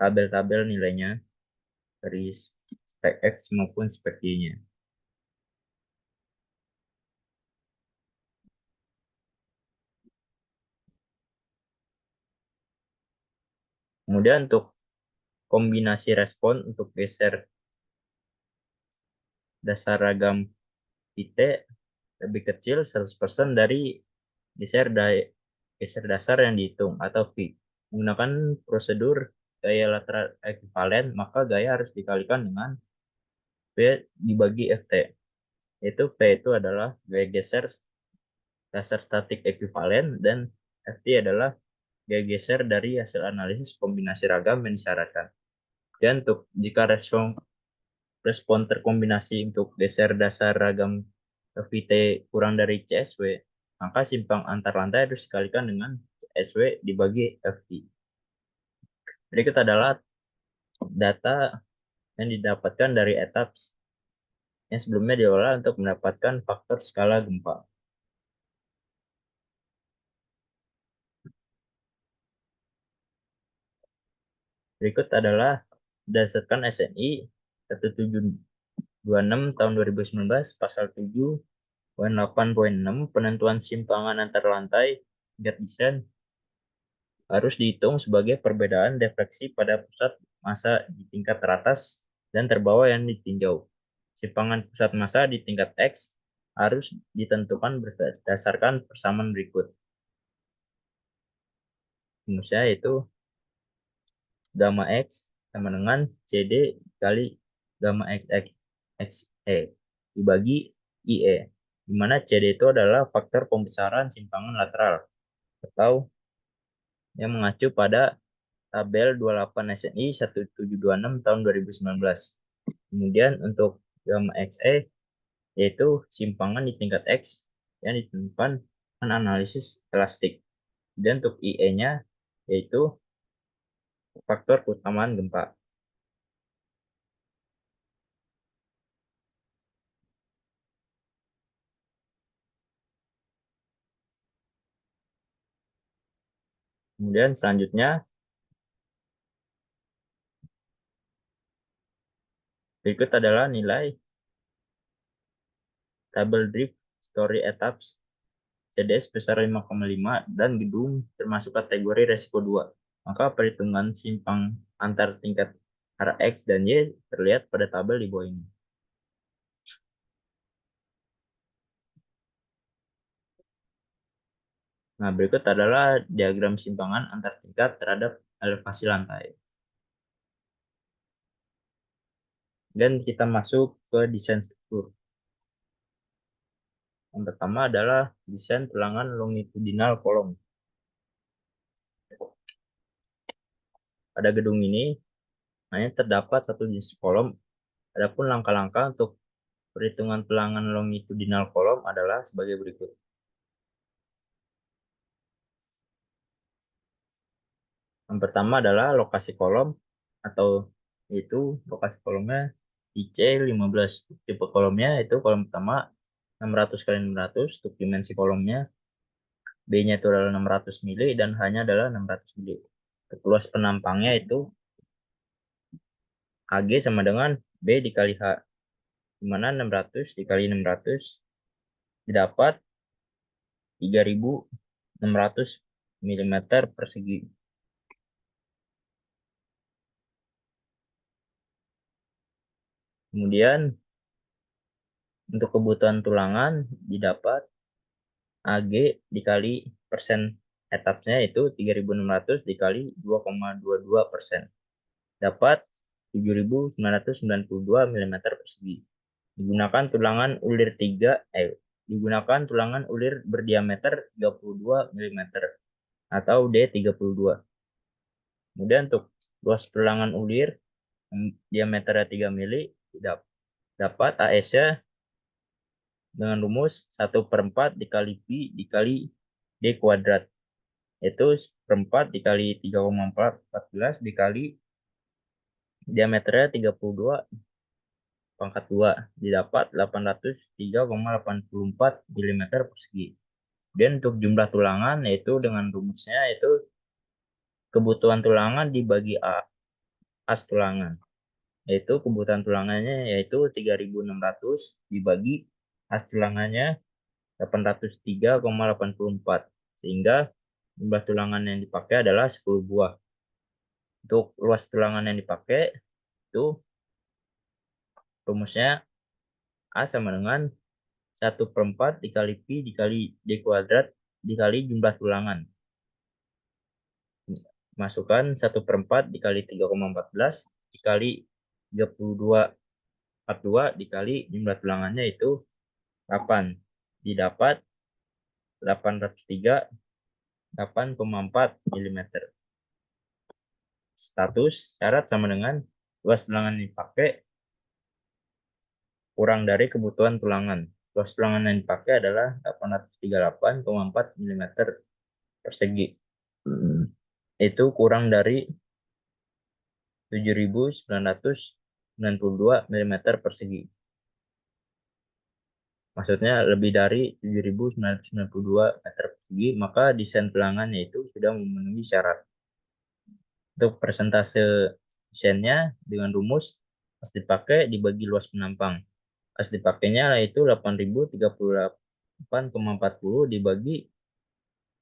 tabel-tabel nilainya dari spek X maupun spek Y-nya. Kemudian untuk kombinasi respon untuk geser dasar ragam VT lebih kecil 100% dari geser dasar yang dihitung atau V. Menggunakan prosedur gaya lateral ekuivalen, maka gaya harus dikalikan dengan V dibagi FT. Yaitu V itu adalah gaya geser dasar statik ekuivalen dan FT adalah gaya geser dari hasil analisis kombinasi ragam yang disyaratkan. Dan untuk jika respon terkombinasi untuk geser dasar ragam VT kurang dari CSW, maka simpang antar lantai harus dikalikan dengan CSW dibagi FT. Berikut adalah data yang didapatkan dari etaps yang sebelumnya diolah untuk mendapatkan faktor skala gempa. Berikut adalah berdasarkan SNI 1726 tahun 2019 pasal 7 poin 8.6 penentuan simpangan antar lantai tingkat desain harus dihitung sebagai perbedaan defleksi pada pusat massa di tingkat teratas dan terbawah yang ditinjau. Simpangan pusat massa di tingkat X harus ditentukan berdasarkan persamaan berikut. Rumusnya yaitu gamma X sama dengan CD kali gamma XE dibagi IE, di mana CD itu adalah faktor pembesaran simpangan lateral atau yang mengacu pada tabel 28 SNI 1726 tahun 2019. Kemudian untuk gamma XE yaitu simpangan di tingkat X yang ditentukan dengan analisis elastik. Dan untuk IE-nya yaitu faktor keutamaan gempa. Kemudian selanjutnya berikut adalah nilai tabel drift story etaps CDS besar 5,5 dan gedung termasuk kategori resiko 2. Maka perhitungan simpang antar tingkat arah X dan Y terlihat pada tabel di bawah ini. Nah, berikut adalah diagram simpangan antar tingkat terhadap elevasi lantai. Dan kita masuk ke desain struktur. Yang pertama adalah desain tulangan longitudinal kolom. Pada gedung ini hanya terdapat satu jenis kolom. Adapun langkah-langkah untuk perhitungan tulangan longitudinal kolom adalah sebagai berikut. Yang pertama adalah lokasi kolom atau itu lokasi kolomnya IC15. Tipe kolomnya itu kolom pertama 600 kali 600 untuk dimensi kolomnya. B-nya itu adalah 600 mili dan H-nya adalah 600 mili. Untuk luas penampangnya itu AG sama dengan B dikali H, di mana 600 dikali 600 didapat 3600 mm persegi. Kemudian untuk kebutuhan tulangan didapat AG dikali persen etapnya itu 3600 dikali 2,22%. Dapat 7992 mm persegi. Digunakan tulangan ulir digunakan tulangan ulir berdiameter 32 mm atau D32. Kemudian untuk luas tulangan ulir diameternya 3 mili dapat AS-nya dengan rumus 1/4 dikali Pi dikali D kuadrat. Itu 1/4 dikali 3,14 dikali diameternya 32 pangkat 2 didapat 803,84 mm persegi. Dan untuk jumlah tulangan yaitu dengan rumusnya itu kebutuhan tulangan dibagi as tulangan. Yaitu kebutuhan tulangannya yaitu 3.600 dibagi as tulangannya 803,84, sehingga jumlah tulangan yang dipakai adalah 10 buah. Untuk luas tulangan yang dipakai itu rumusnya A sama dengan 1/4 dikali Pi dikali D kuadrat dikali jumlah tulangan. Masukkan 1/4 dikali 3,14 dikali 32/42 dikali jumlah tulangannya itu 8. Didapat 804 mm. Status syarat sama dengan luas tulangan yang dipakai kurang dari kebutuhan tulangan. Luas tulangan yang dipakai adalah 838,4 mm persegi. Itu kurang dari 7.992 mm persegi. Maksudnya lebih dari 7.992 meter persegi, maka desain tulangannya itu sudah memenuhi syarat. Untuk persentase desainnya dengan rumus as dipakai dibagi luas penampang. As dipakainya yaitu 8.038,40 dibagi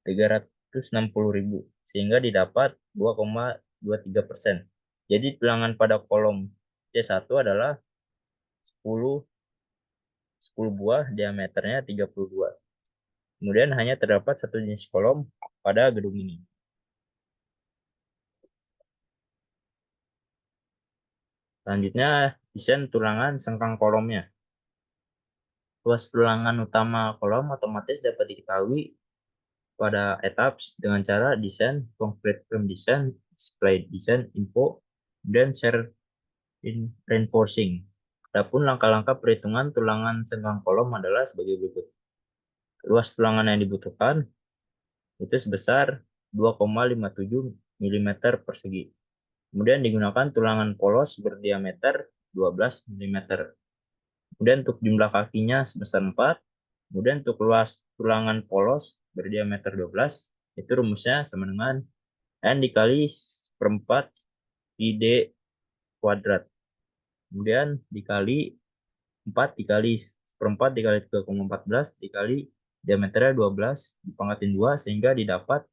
360.000 sehingga didapat 2,23%. Jadi tulangan pada kolom C1 adalah 10 buah diameternya 32. Kemudian hanya terdapat satu jenis kolom pada gedung ini. Selanjutnya desain tulangan sengkang kolomnya. Luas tulangan utama kolom otomatis dapat diketahui pada etap dengan cara desain, concrete frame design, display design, info, dan share reinforcing. Adapun langkah-langkah perhitungan tulangan sengkang kolom adalah sebagai berikut. Luas tulangan yang dibutuhkan itu sebesar 2,57 mm persegi. Kemudian digunakan tulangan polos berdiameter 12 mm. Kemudian untuk jumlah kakinya sebesar 4. Kemudian untuk luas tulangan polos berdiameter 12, itu rumusnya sama dengan N dikali 1/4 ID kuadrat. Kemudian dikali 4 dikali 1/4 dikali 3,14 dikali diameternya 12 dipangkatin 2 sehingga didapat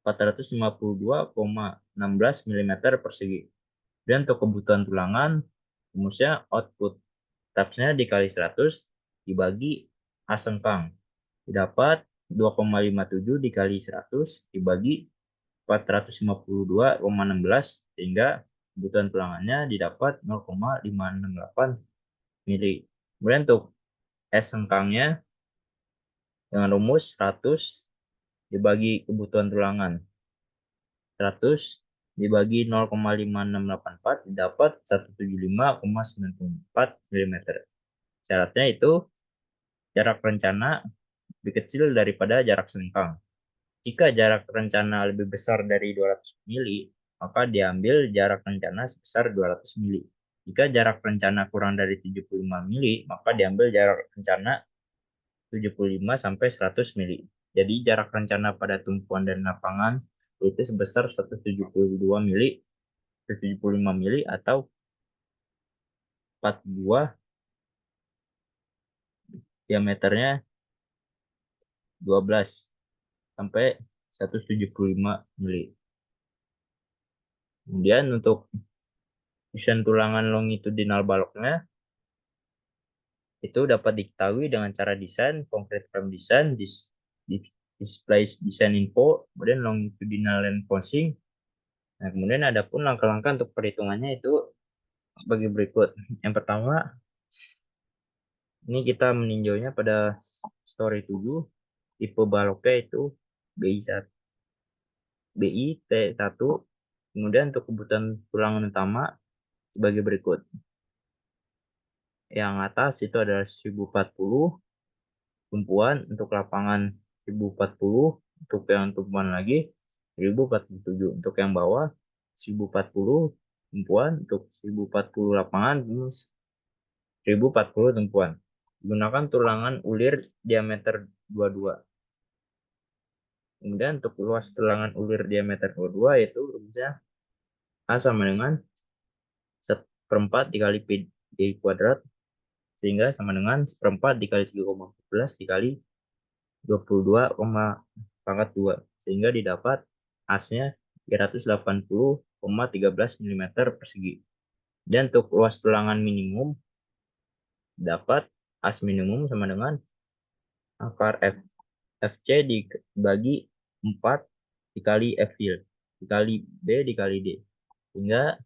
452,16 mm persegi. Dan untuk kebutuhan tulangan, rumusnya output tapsnya dikali 100 dibagi A sengkang. Didapat 2,57 dikali 100 dibagi 452,16 sehingga kebutuhan tulangannya didapat 0,568 mili. Kemudian untuk S sengkangnya dengan rumus 100 dibagi kebutuhan tulangan 100 dibagi 0,5684 didapat 175,94 mm. Syaratnya itu jarak rencana lebih kecil daripada jarak sengkang. Jika jarak rencana lebih besar dari 200 mili, maka diambil jarak rencana sebesar 200 mili. Jika jarak rencana kurang dari 75 mili, maka diambil jarak rencana 75 sampai 100 mili. Jadi jarak rencana pada tumpuan dan lapangan itu sebesar 172 mili, 175 mili atau 4 buah diameternya 12 sampai 175 mili. Kemudian untuk desain tulangan longitudinal baloknya itu dapat diketahui dengan cara desain, concrete frame design, display design info, kemudian longitudinal reinforcing. Nah, kemudian ada pun langkah-langkah untuk perhitungannya itu sebagai berikut. Yang pertama, ini kita meninjaunya pada story 7, tipe baloknya itu BI1, BI-T1. Kemudian untuk kebutuhan tulangan utama sebagai berikut. Yang atas itu adalah 1040 tumpuan, untuk lapangan 1040, Untuk yang tumpuan lagi 1047. Untuk yang bawah 1040 tumpuan. Untuk 1040 lapangan minus 1040 tumpuan. Gunakan tulangan ulir diameter 22. Kemudian untuk luas tulangan ulir diameter 22 yaitu rumusnya A sama dengan 1/4 dikali P kuadrat, sehingga sama dengan 1/4 dikali 3,14 dikali 22,2, sehingga didapat asnya 380,13 mm persegi. Dan untuk luas tulangan minimum dapat as minimum sama dengan akar FC dibagi 4 dikali F fill dikali B dikali D, sehingga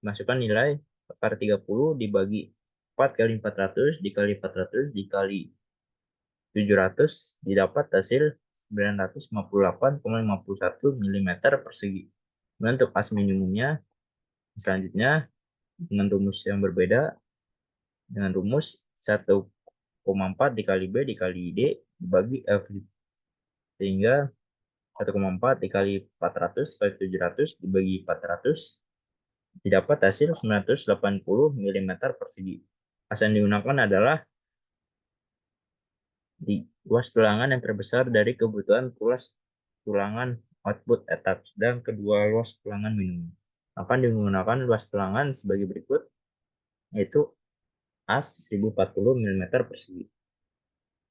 masukkan nilai akar 30 dibagi 4 kali 400 dikali 400 dikali 700 didapat hasil 958,51 mm persegi. Dan untuk as minimumnya selanjutnya dengan rumus yang berbeda, dengan rumus 1,4 dikali B dikali D dibagi F, sehingga 1,4 dikali 400 kali 700 dibagi 400 didapat hasil 980 mm persegi. As yang digunakan adalah di luas tulangan yang terbesar dari kebutuhan luas tulangan output etap, dan kedua luas tulangan minimum. Akan digunakan luas tulangan sebagai berikut, yaitu as 1040 mm persegi.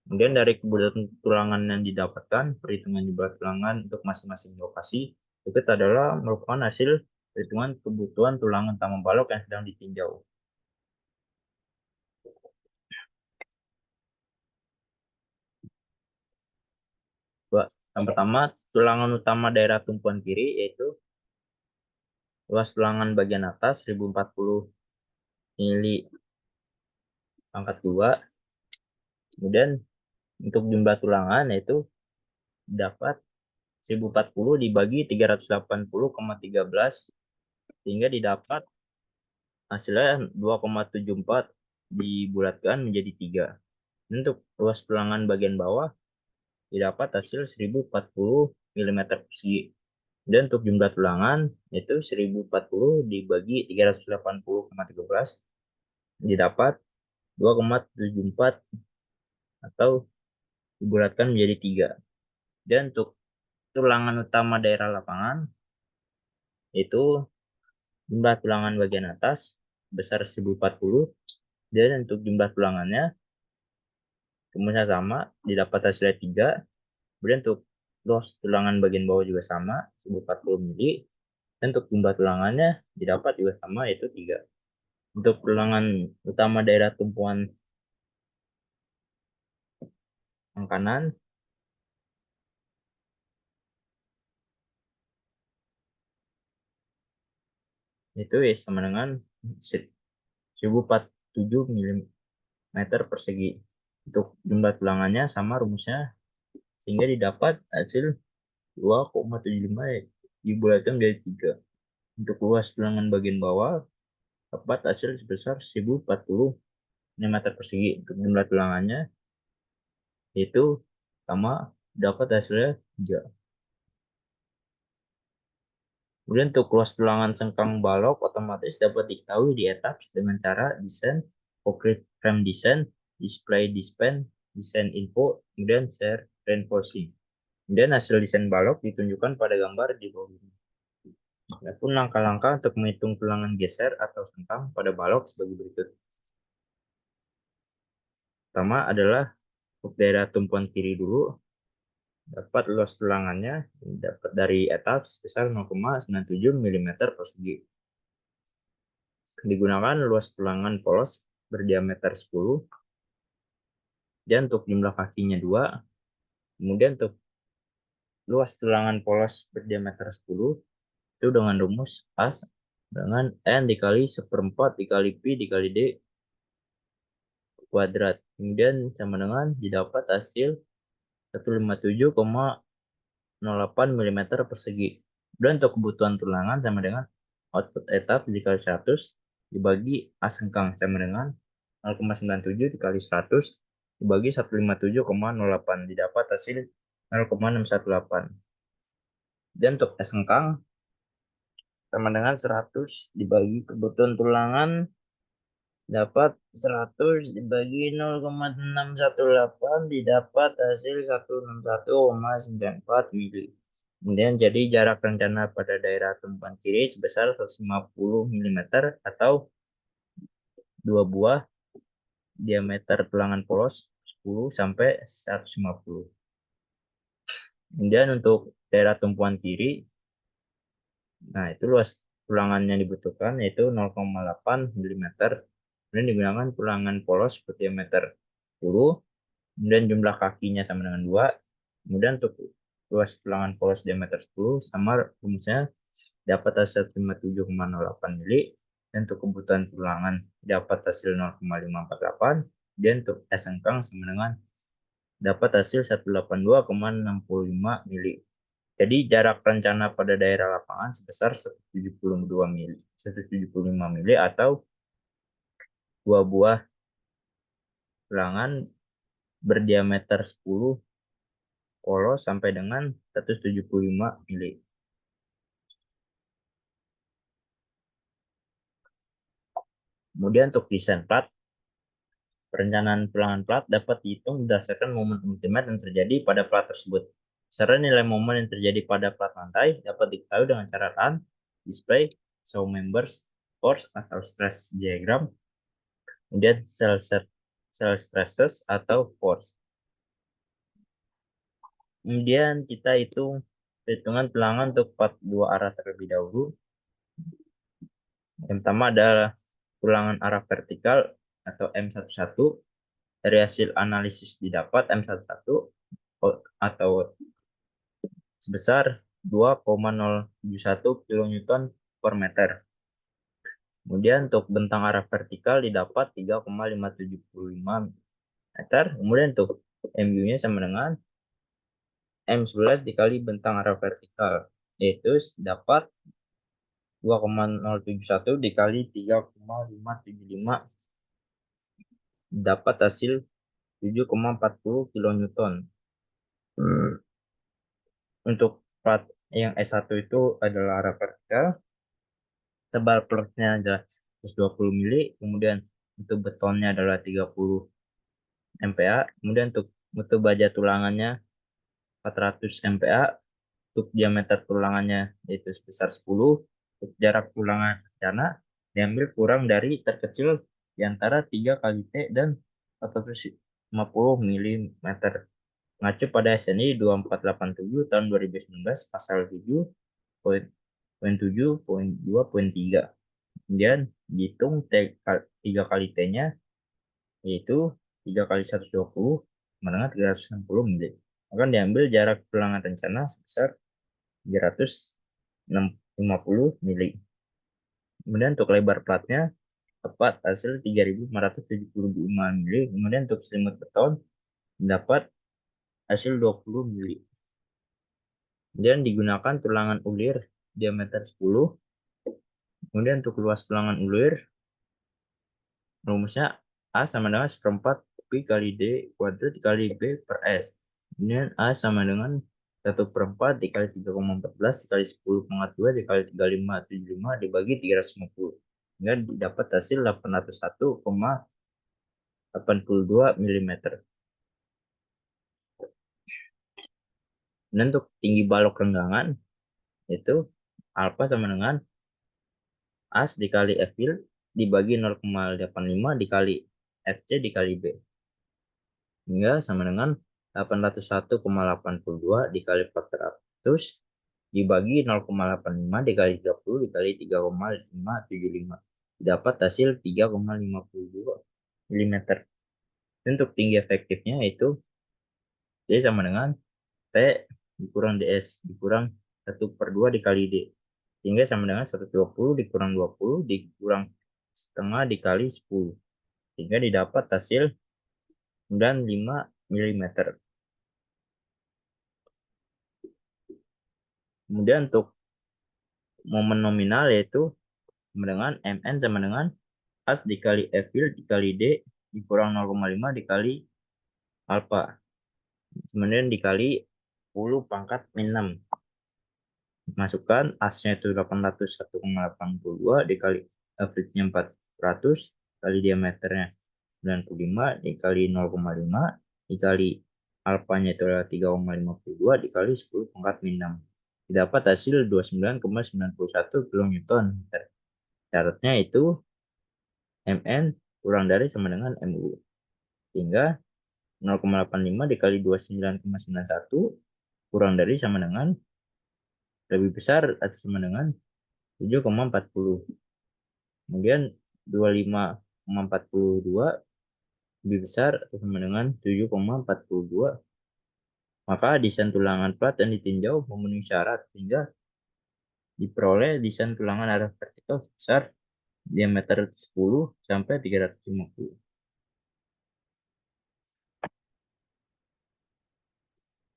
Kemudian dari kebutuhan tulangan yang didapatkan, perhitungan jumlah tulangan untuk masing-masing lokasi berikut adalah merupakan hasil perhitungan kebutuhan tulangan tambah balok yang sedang ditinjau. Yang pertama, tulangan utama daerah tumpuan kiri, yaitu luas tulangan bagian atas 1040 mili pangkat 2. Kemudian untuk jumlah tulangan yaitu dapat 1040 dibagi 380,13, sehingga didapat hasilnya 2,74 dibulatkan menjadi 3. Untuk luas tulangan bagian bawah didapat hasil 1040 mm persegi. Dan untuk jumlah tulangan yaitu 1040 dibagi 380,13 didapat 2,74 atau dibulatkan menjadi 3. Dan untuk tulangan utama daerah lapangan itu jumlah tulangan bagian atas besar 1040, dan untuk jumlah tulangannya rumusnya sama, didapat hasilnya 3. Kemudian untuk luas tulangan bagian bawah juga sama 1040 mili, dan untuk jumlah tulangannya didapat juga sama, yaitu 3. Untuk tulangan utama daerah tumpuan yang kanan itu sama dengan 1047 mm persegi. Untuk jumlah tulangannya sama rumusnya, sehingga didapat hasil 2,75 dibulatkan menjadi 3. Untuk luas tulangan bagian bawah dapat hasil sebesar 1040 mm persegi. Untuk jumlah tulangannya itu sama, dapat hasilnya 3. Kemudian untuk luas tulangan sengkang balok otomatis dapat diketahui di etaps dengan cara desain, concrete frame design, display dispen, desain info, kemudian share reinforcing. Kemudian hasil desain balok ditunjukkan pada gambar di bawah ini. Adapun langkah-langkah untuk menghitung tulangan geser atau sengkang pada balok sebagai berikut. Pertama adalah untuk daerah tumpuan kiri dulu, dapat luas tulangannya dapat dari etaps sebesar 0,97 mm persegi. Digunakan luas tulangan polos berdiameter 10, dan untuk jumlah kakinya 2. Kemudian untuk luas tulangan polos berdiameter 10 itu dengan rumus as dengan n dikali 1/4 dikali pi dikali d kuadrat. Kemudian sama dengan didapat hasil 157,08 mm persegi. Dan untuk kebutuhan tulangan sama dengan output etap dikali 100 dibagi as sengkang sama dengan 0,97 dikali 100 dibagi 157,08, didapat hasil 0,618. Dan untuk S sengkang sama dengan 100 dibagi kebutuhan tulangan dapat 100 dibagi 0,618 didapat hasil 161,94 mili. Kemudian jadi jarak rencana pada daerah tumpuan kiri sebesar 150 mm atau 2 buah diameter tulangan polos 10 sampai 150. Kemudian untuk daerah tumpuan kiri, nah itu luas tulangan yang dibutuhkan yaitu 0,8 mm. Kemudian digunakan tulangan polos berdiameter 10. Kemudian jumlah kakinya sama dengan 2. Kemudian untuk luas tulangan polos diameter 10 sama rumusnya dapat hasil 57,08 mili. Dan untuk kebutuhan tulangan dapat hasil 0,548. Dan untuk S sengkang sama dengan dapat hasil 182,65 mili. Jadi jarak rencana pada daerah lapangan sebesar 172 mili, 175 mili atau 2 buah tulangan berdiameter 10 polos sampai dengan 175 mili. Kemudian untuk desain plat, perencanaan tulangan plat dapat dihitung berdasarkan momen ultimate yang terjadi pada plat tersebut. Secara nilai momen yang terjadi pada plat lantai dapat diketahui dengan catatan display, show members, force atau stress diagram, kemudian cell stresses atau force. Kemudian kita hitung perhitungan tulangan untuk plat dua arah terlebih dahulu. Yang pertama adalah tulangan arah vertikal atau M11. Dari hasil analisis didapat M11 atau sebesar 2,071 kN per meter. Kemudian untuk bentang arah vertikal didapat 3,575 meter. Kemudian untuk MU-nya sama dengan M11 dikali bentang arah vertikal, yaitu dapat 2,071 dikali 3,575 dapat hasil 7,40 kN. Untuk plat yang S1 itu adalah arah vertikal, tebal platnya adalah 120 mili, kemudian untuk betonnya adalah 30 MPa, kemudian untuk mutu baja tulangannya 400 MPa, untuk diameter tulangannya yaitu sebesar 10, untuk jarak tulangan rencana diambil kurang dari terkecil di antara 3 kali T dan 450 mm. Mengacu pada SNI 2487 tahun 2019 pasal 7.7.2.3. Kemudian dihitung 3 kali T-nya yaitu 3 kali 120 menengah 360 mili. Akan diambil jarak tulangan rencana sebesar 350 mili. Kemudian untuk lebar platnya tepat hasil 3.575 mili. Kemudian untuk selimut beton dapat hasil 20 mili. Kemudian digunakan tulangan ulir diameter 10. Kemudian untuk luas tulangan ulir rumusnya A sama dengan 1/4 Pi kali D kuadrat dikali B per S. Kemudian A sama dengan 1/4 dikali 3,14 dikali 10,2 dikali 3575 dibagi 350. Kemudian didapat hasil 801,82 mm. Dan untuk tinggi balok renggangan itu alfa sama dengan as dikali F dibagi 0,85 dikali FC dikali B. Hingga sama dengan 801,82 dikali 400 dibagi 0,85 dikali 30 dikali 3,575. Dapat hasil 3,52 mm. Untuk tinggi efektifnya itu D sama dengan T dikurang DS dikurang 1/2 dikali D. Sehingga sama dengan 120 dikurang 20 dikurang setengah dikali 10. Sehingga didapat hasil 95 mm. Kemudian untuk momen nominal yaitu sama dengan Mn sama dengan as dikali F dikali D dikurang 0,5 dikali alfa. Kemudian dikali 10⁻⁻6. Masukkan asnya itu 801,82 dikali average-nya 400 kali diameternya 95 dikali 0,5 dikali alfanya itu adalah 3,52 dikali 10⁻⁻6. Didapat hasil 29,91 kN. Syaratnya itu Mn kurang dari sama dengan Mu. Sehingga 0,85 dikali 29,91 kurang dari sama dengan lebih besar atau sama dengan 7,40. Kemudian 25,42 lebih besar atau sama dengan 7,42. Maka desain tulangan plat yang ditinjau memenuhi syarat sehingga diperoleh desain tulangan arah vertikal sebesar diameter 10 sampai 350.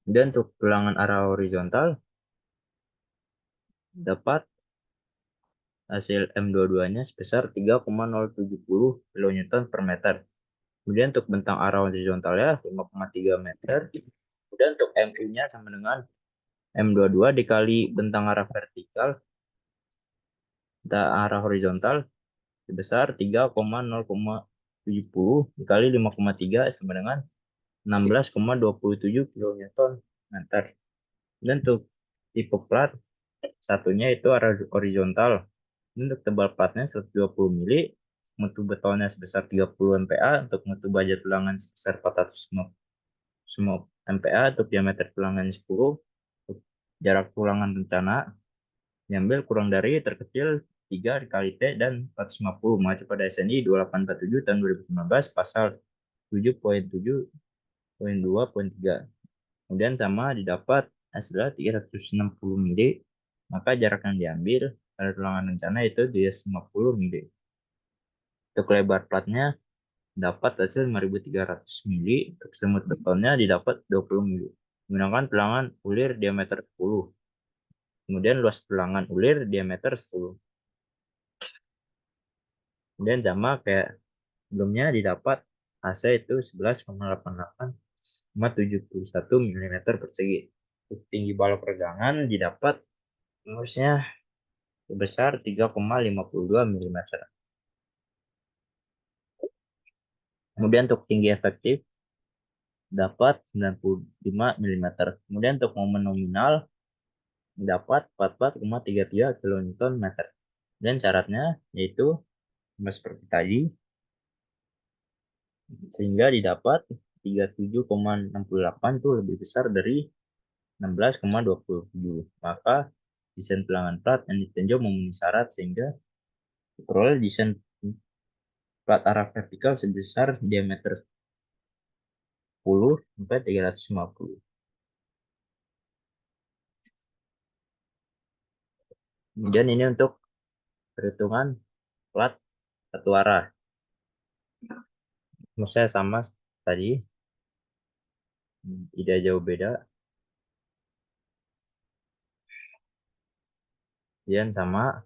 Dan untuk tulangan arah horizontal dapat hasil M22-nya sebesar 3,070 kN per meter. Kemudian untuk bentang arah horizontalnya 5,3 meter. Kemudian untuk MU-nya sama dengan M22 dikali bentang arah vertikal arah horizontal sebesar 3,070 dikali 5,3 sama dengan 16,27 kN meter. Dan untuk tipe plat satunya itu arah horizontal. Untuk tebal platnya 120 mili, mutu betonnya sebesar 30 MPa, untuk mutu baja tulangan sebesar 400 MPa, untuk diameter tulangan 10, untuk jarak tulangan rencana diambil kurang dari terkecil 3 dikali T dan 450 mengacu pada SNI 2847 tahun 2019 pasal 7.7.2.3. Kemudian sama didapat hasilnya 360 mili, maka jarak yang diambil pada tulangan rencana itu 250 mili. Untuk lebar platnya dapat hasil 5.300 mili, untuk semut betonnya didapat 20 mili. Menggunakan tulangan ulir diameter 10. Kemudian luas tulangan ulir diameter 10. Kemudian sama kayak sebelumnya didapat AC itu 11,88,71 mm persegi. Untuk tinggi balok regangan didapat luasnya sebesar 3,52 mm. Kemudian untuk tinggi efektif dapat 95 mm. Kemudian untuk momen nominal dapat 44,33 kN meter. Dan syaratnya yaitu seperti tadi, sehingga didapat 37,68 itu lebih besar dari 16,27. Maka desain tulangan plat yang ditinjau memenuhi syarat sehingga diperoleh desain plat arah vertikal sebesar diameter 10 sampai 350. Kemudian ini untuk perhitungan plat satu arah. Maksudnya sama tadi, tidak jauh beda. Kemudian sama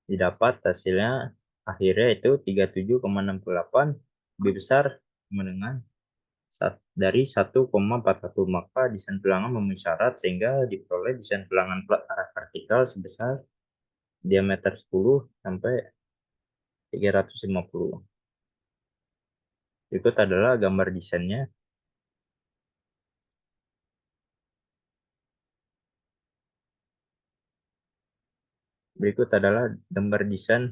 didapat hasilnya akhirnya itu 37,68 lebih besar dengan dari 1,41. Maka desain tulangan memenuhi syarat sehingga diperoleh desain tulangan plat arah vertikal sebesar diameter 10 sampai 350. Berikut adalah gambar desainnya. Berikut adalah gambar desain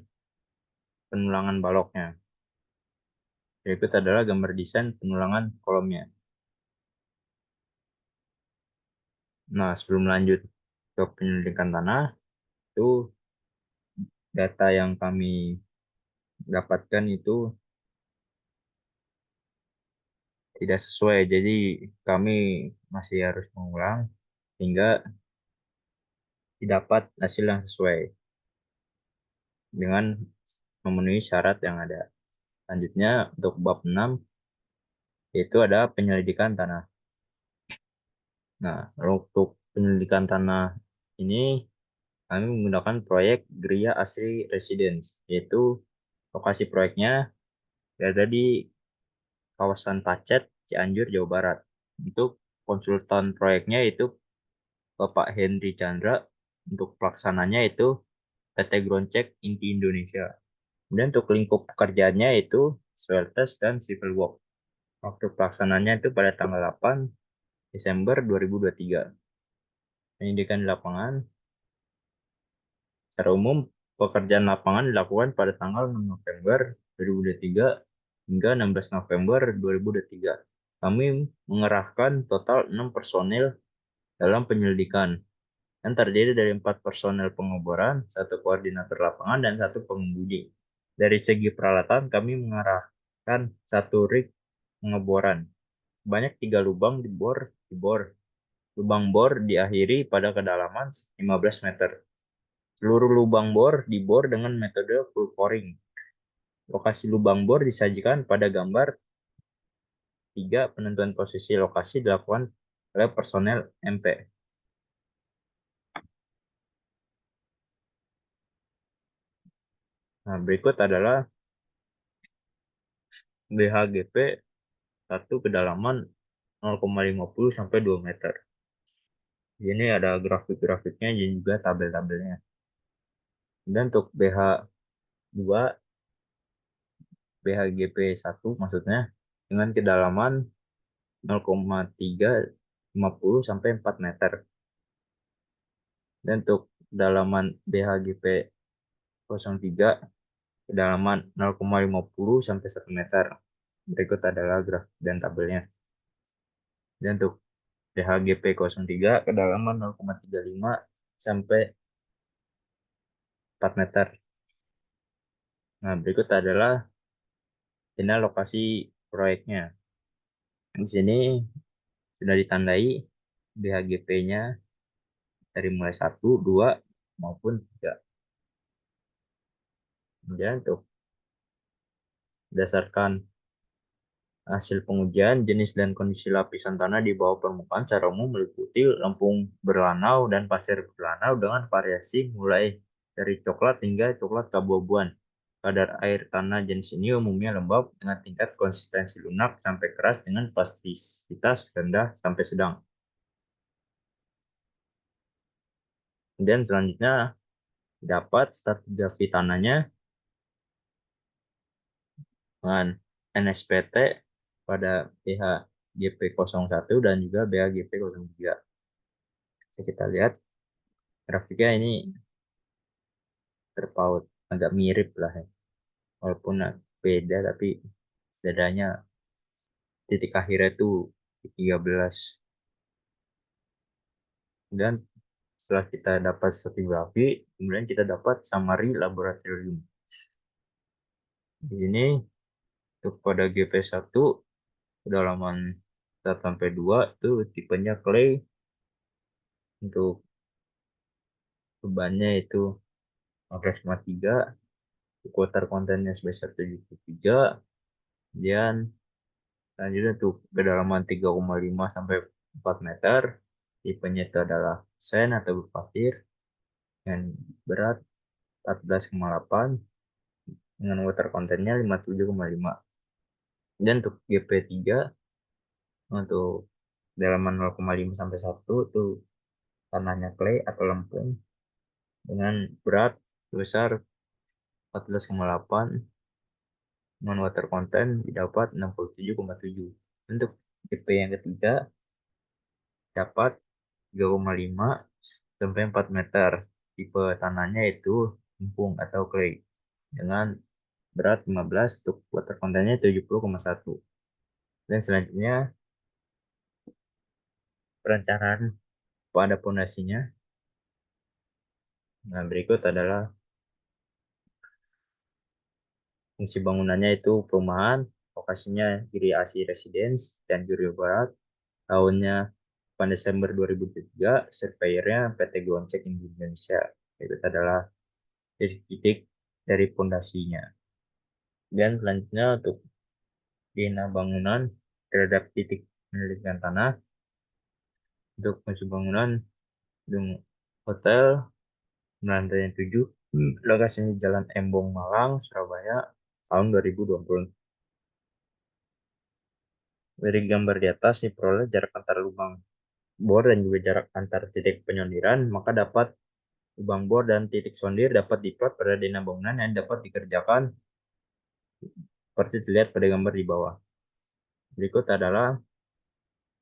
penulangan baloknya. Berikut adalah gambar desain penulangan kolomnya. Nah, sebelum lanjut ke penyelidikan tanah, itu data yang kami dapatkan itu tidak sesuai. Jadi kami masih harus mengulang hingga didapat hasil yang sesuai dengan memenuhi syarat yang ada. Selanjutnya untuk bab 6 yaitu ada penyelidikan tanah. Nah, untuk penyelidikan tanah ini kami menggunakan proyek Gria Asri Residence, yaitu lokasi proyeknya berada di kawasan Pacet, Cianjur, Jawa Barat. Untuk konsultan proyeknya itu Bapak Henry Chandra, untuk pelaksananya itu PT Groncek Inti Indonesia. Kemudian untuk lingkup pekerjaannya itu soil test dan civil work. Waktu pelaksanaannya itu pada tanggal 8 Desember 2023. Penyidikan di lapangan. Secara umum, pekerjaan lapangan dilakukan pada tanggal 6 November 2023 hingga 16 November 2023. Kami mengerahkan total 6 personil dalam penyelidikan yang terdiri dari 4 personel pengeboran, 1 koordinator lapangan, dan 1 pengemudi. Dari segi peralatan, kami mengerahkan 1 rig pengeboran. Banyak 3 lubang dibor. Lubang bor diakhiri pada kedalaman 15 meter. Seluruh lubang bor dibor dengan metode full coring. Lokasi lubang bor disajikan pada gambar 3. Penentuan posisi lokasi dilakukan oleh personel MP. Nah, berikut adalah BHGP 1 kedalaman 0,50 sampai 2 meter. Ini ada grafik-grafiknya dan juga tabel-tabelnya. Dan untuk BH2, BHGP 1 maksudnya dengan kedalaman 0,350 sampai 4 meter. Dan untuk kedalaman BHGP 03 kedalaman 0,50 sampai 1 meter. Berikut adalah grafik dan tabelnya. Dan untuk BHGP 03 kedalaman 0,35 sampai 4 meter. Nah, berikut adalah ini lokasi proyeknya. Di sini sudah ditandai BHGP-nya dari mulai 1, 2, maupun 3. Kemudian untuk berdasarkan hasil pengujian, jenis dan kondisi lapisan tanah di bawah permukaan secara umum meliputi lempung berlanau dan pasir berlanau dengan variasi mulai dari coklat hingga coklat keabu-abuan. Kadar air tanah jenis ini umumnya lembab dengan tingkat konsistensi lunak sampai keras dengan plastisitas rendah sampai sedang. Kemudian selanjutnya dapat stratigrafi tanahnya dengan NSPT pada BHGP01 dan juga BHGP03. Bisa kita lihat grafiknya ini terpaut, agak mirip lah ya. Walaupun beda tapi bedanya titik akhirnya itu di 13. Dan setelah kita dapat stratigrafi, kemudian kita dapat summary laboratorium. Di sini untuk pada GP1 kedalaman 1 sampai 2 itu tipenya clay. Untuk bebannya itu 15,3, water content-nya sebesar 73. Kemudian selanjutnya untuk kedalaman 3,5 sampai 4 meter, tipenya itu adalah sand atau pasir dengan berat 14,8 dengan water content-nya 57,5. Dan untuk GP3 untuk kedalaman 0,5 sampai 1 itu tanahnya clay atau lempung dengan berat sebesar 14,8 dengan water content didapat 67,7. Untuk GP yang ketiga dapat 3,5 sampai 4 meter. Tipe tanahnya itu lempung atau clay dengan berat 15 untuk water content-nya 70,1. Dan selanjutnya perencanaan pada pondasinya. Nah, berikut adalah fungsi bangunannya itu perumahan, lokasinya Giri Asih Residence dan Juri Barat, tahunnya 8 Desember 2003, surveyornya PT Goncek Indonesia. Itu adalah titik-titik dari pondasinya. Dan selanjutnya untuk zona bangunan terhadap titik penelitian tanah. Untuk fungsi bangunan gedung hotel 907, lokasinya Jalan Embong Malang, Surabaya, tahun 2020. Dari gambar di atas diperoleh jarak antar lubang bor dan juga jarak antar titik penyondiran, maka dapat lubang bor dan titik sondir dapat diplot pada dina bangunan yang dapat dikerjakan seperti terlihat pada gambar di bawah. Berikut adalah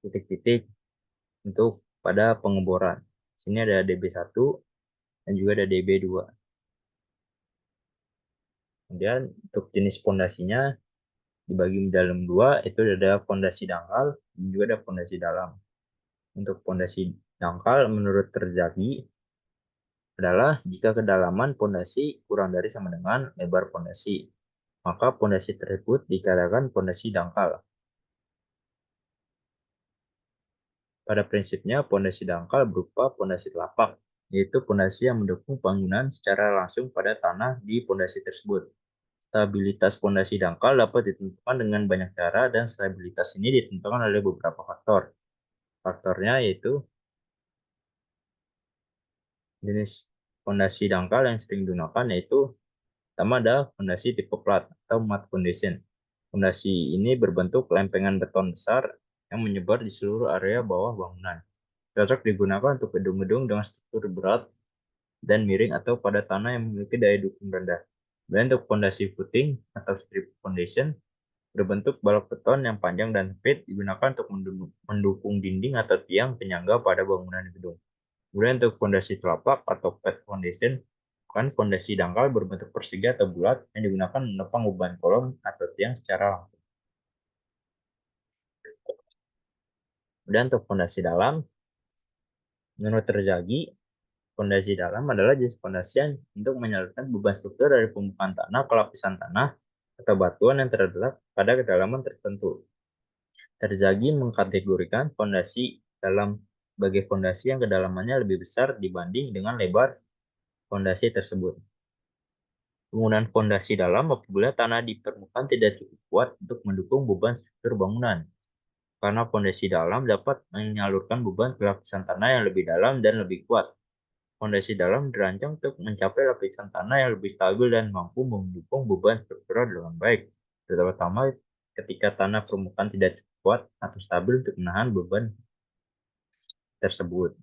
titik-titik untuk pada pengeboran. Sini ada DB1 dan juga ada DB2. Kemudian untuk jenis pondasinya dibagi dalam dua, itu ada pondasi dangkal dan juga ada pondasi dalam. Untuk pondasi dangkal menurut Terzaghi adalah jika kedalaman pondasi kurang dari sama dengan lebar pondasi, maka pondasi tersebut dikatakan pondasi dangkal. Pada prinsipnya, pondasi dangkal berupa pondasi telapak, yaitu pondasi yang mendukung bangunan secara langsung pada tanah di pondasi tersebut. Stabilitas pondasi dangkal dapat ditentukan dengan banyak cara dan stabilitas ini ditentukan oleh beberapa faktor. Faktornya yaitu jenis pondasi dangkal yang sering digunakan, yaitu pertama ada pondasi tipe plat atau mud foundation. Pondasi ini berbentuk lempengan beton besar yang menyebar di seluruh area bawah bangunan. Cocok digunakan untuk gedung-gedung dengan struktur berat dan miring atau pada tanah yang memiliki daya dukung rendah. Dan untuk pondasi footing atau strip foundation berbentuk balok beton yang panjang dan sempit digunakan untuk mendukung dinding atau tiang penyangga pada bangunan gedung. Kemudian untuk fondasi telapak atau pad foundation kan fondasi dangkal berbentuk persegi atau bulat yang digunakan menopang beban kolom atau tiang secara langsung. Kemudian untuk fondasi dalam, menurut Terzaghi, fondasi dalam adalah jenis fondasi untuk menyalurkan beban struktur dari permukaan tanah ke lapisan tanah atau batuan yang terletak pada kedalaman tertentu. Terzaghi mengkategorikan fondasi dalam sebagai fondasi yang kedalamannya lebih besar dibanding dengan lebar fondasi tersebut. Penggunaan fondasi dalam apabila tanah di permukaan tidak cukup kuat untuk mendukung beban struktur bangunan. Karena fondasi dalam dapat menyalurkan beban ke lapisan tanah yang lebih dalam dan lebih kuat. Fondasi dalam dirancang untuk mencapai lapisan tanah yang lebih stabil dan mampu mendukung beban struktural dengan baik, terutama ketika tanah permukaan tidak cukup kuat atau stabil untuk menahan beban tersebut.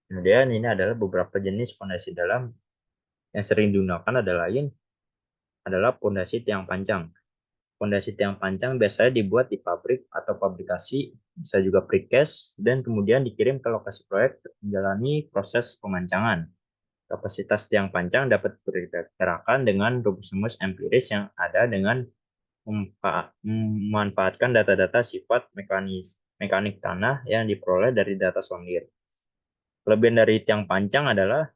Kemudian ini adalah beberapa jenis fondasi dalam yang sering digunakan adalah fondasi tiang pancang. Fondasi tiang pancang biasanya dibuat di pabrik atau pabrikasi, bisa juga precast, dan kemudian dikirim ke lokasi proyek untuk menjalani proses pemancangan. Kapasitas tiang pancang dapat diperkirakan dengan rumus empiris yang ada dengan memanfaatkan data-data sifat mekanik tanah yang diperoleh dari data sondir. Kelebihan dari tiang pancang adalah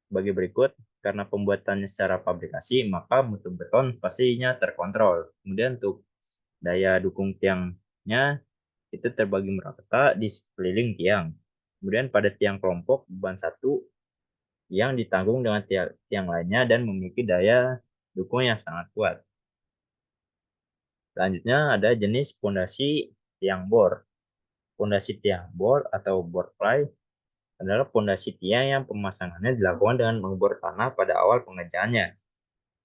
sebagai berikut. Karena pembuatannya secara pabrikasi, maka mutu beton pastinya terkontrol. Kemudian untuk daya dukung tiangnya itu terbagi merata di sekeliling tiang. Kemudian pada tiang kelompok beban satu yang ditanggung dengan tiang lainnya dan memiliki daya dukung yang sangat kuat. Selanjutnya ada jenis pondasi tiang bor. Pondasi tiang bor atau bor ply adalah pondasi tiang yang pemasangannya dilakukan dengan mengebor tanah pada awal pengerjaannya.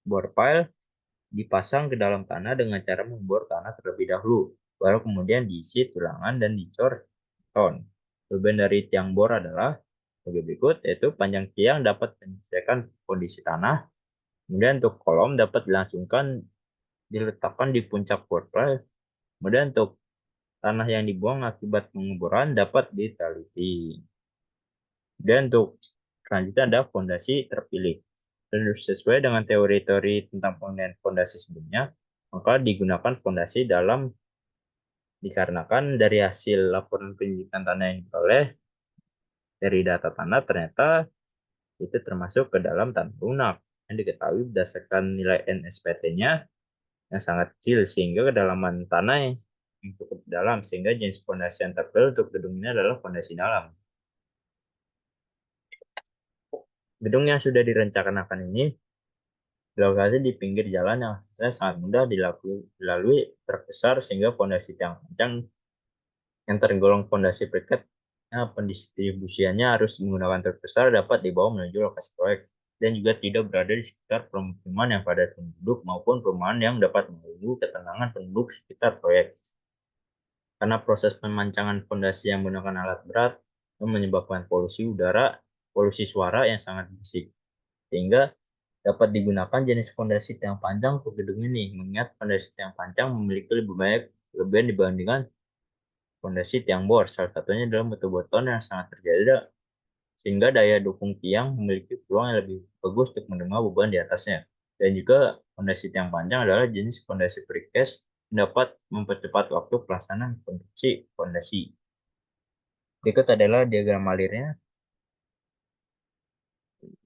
Bor pile dipasang ke dalam tanah dengan cara membor tanah terlebih dahulu, baru kemudian diisi tulangan dan dicor beton. Kelebihan dari tiang bor adalah sebagai berikut, yaitu panjang tiang dapat menyesuaikan kondisi tanah, kemudian untuk kolom dapat diletakkan di puncak bor pile, kemudian untuk tanah yang dibuang akibat pengeboran dapat diteliti. Dan untuk selanjutnya ada fondasi terpilih. Sesuai dengan teori-teori tentang penggunaan fondasi sebelumnya, maka digunakan fondasi dalam dikarenakan dari hasil laporan penyidikan tanah yang diperoleh dari data tanah ternyata itu termasuk ke dalam tanah lunak yang diketahui berdasarkan nilai NSPT-nya yang sangat kecil sehingga kedalaman tanah yang cukup dalam sehingga jenis fondasi yang terpilih untuk gedung ini adalah fondasi dalam. Gedung yang sudah direncanakan ini dilokasi di pinggir jalan yang sangat mudah dilalui truk besar sehingga fondasi tiang pancang yang tergolong fondasi precast pendistribusiannya harus menggunakan truk besar dapat dibawa menuju lokasi proyek. dan juga tidak berada di sekitar permukiman yang padat penduduk maupun perumahan yang dapat mengganggu ketenangan penduduk sekitar proyek. Karena proses pemancangan fondasi yang menggunakan alat berat menyebabkan polusi udara, polusi suara yang sangat berisik, sehingga dapat digunakan jenis fondasi tiang panjang untuk gedung ini, mengingat fondasi tiang panjang memiliki lebih banyak kelebihan dibandingkan fondasi tiang bor. Salah satunya adalah mutu beton yang sangat terjaga, sehingga daya dukung tiang memiliki peluang yang lebih bagus untuk menerima beban di atasnya. Dan juga fondasi tiang panjang adalah jenis fondasi precast yang dapat mempercepat waktu pelaksanaan konstruksi fondasi. Berikut adalah diagram alirnya.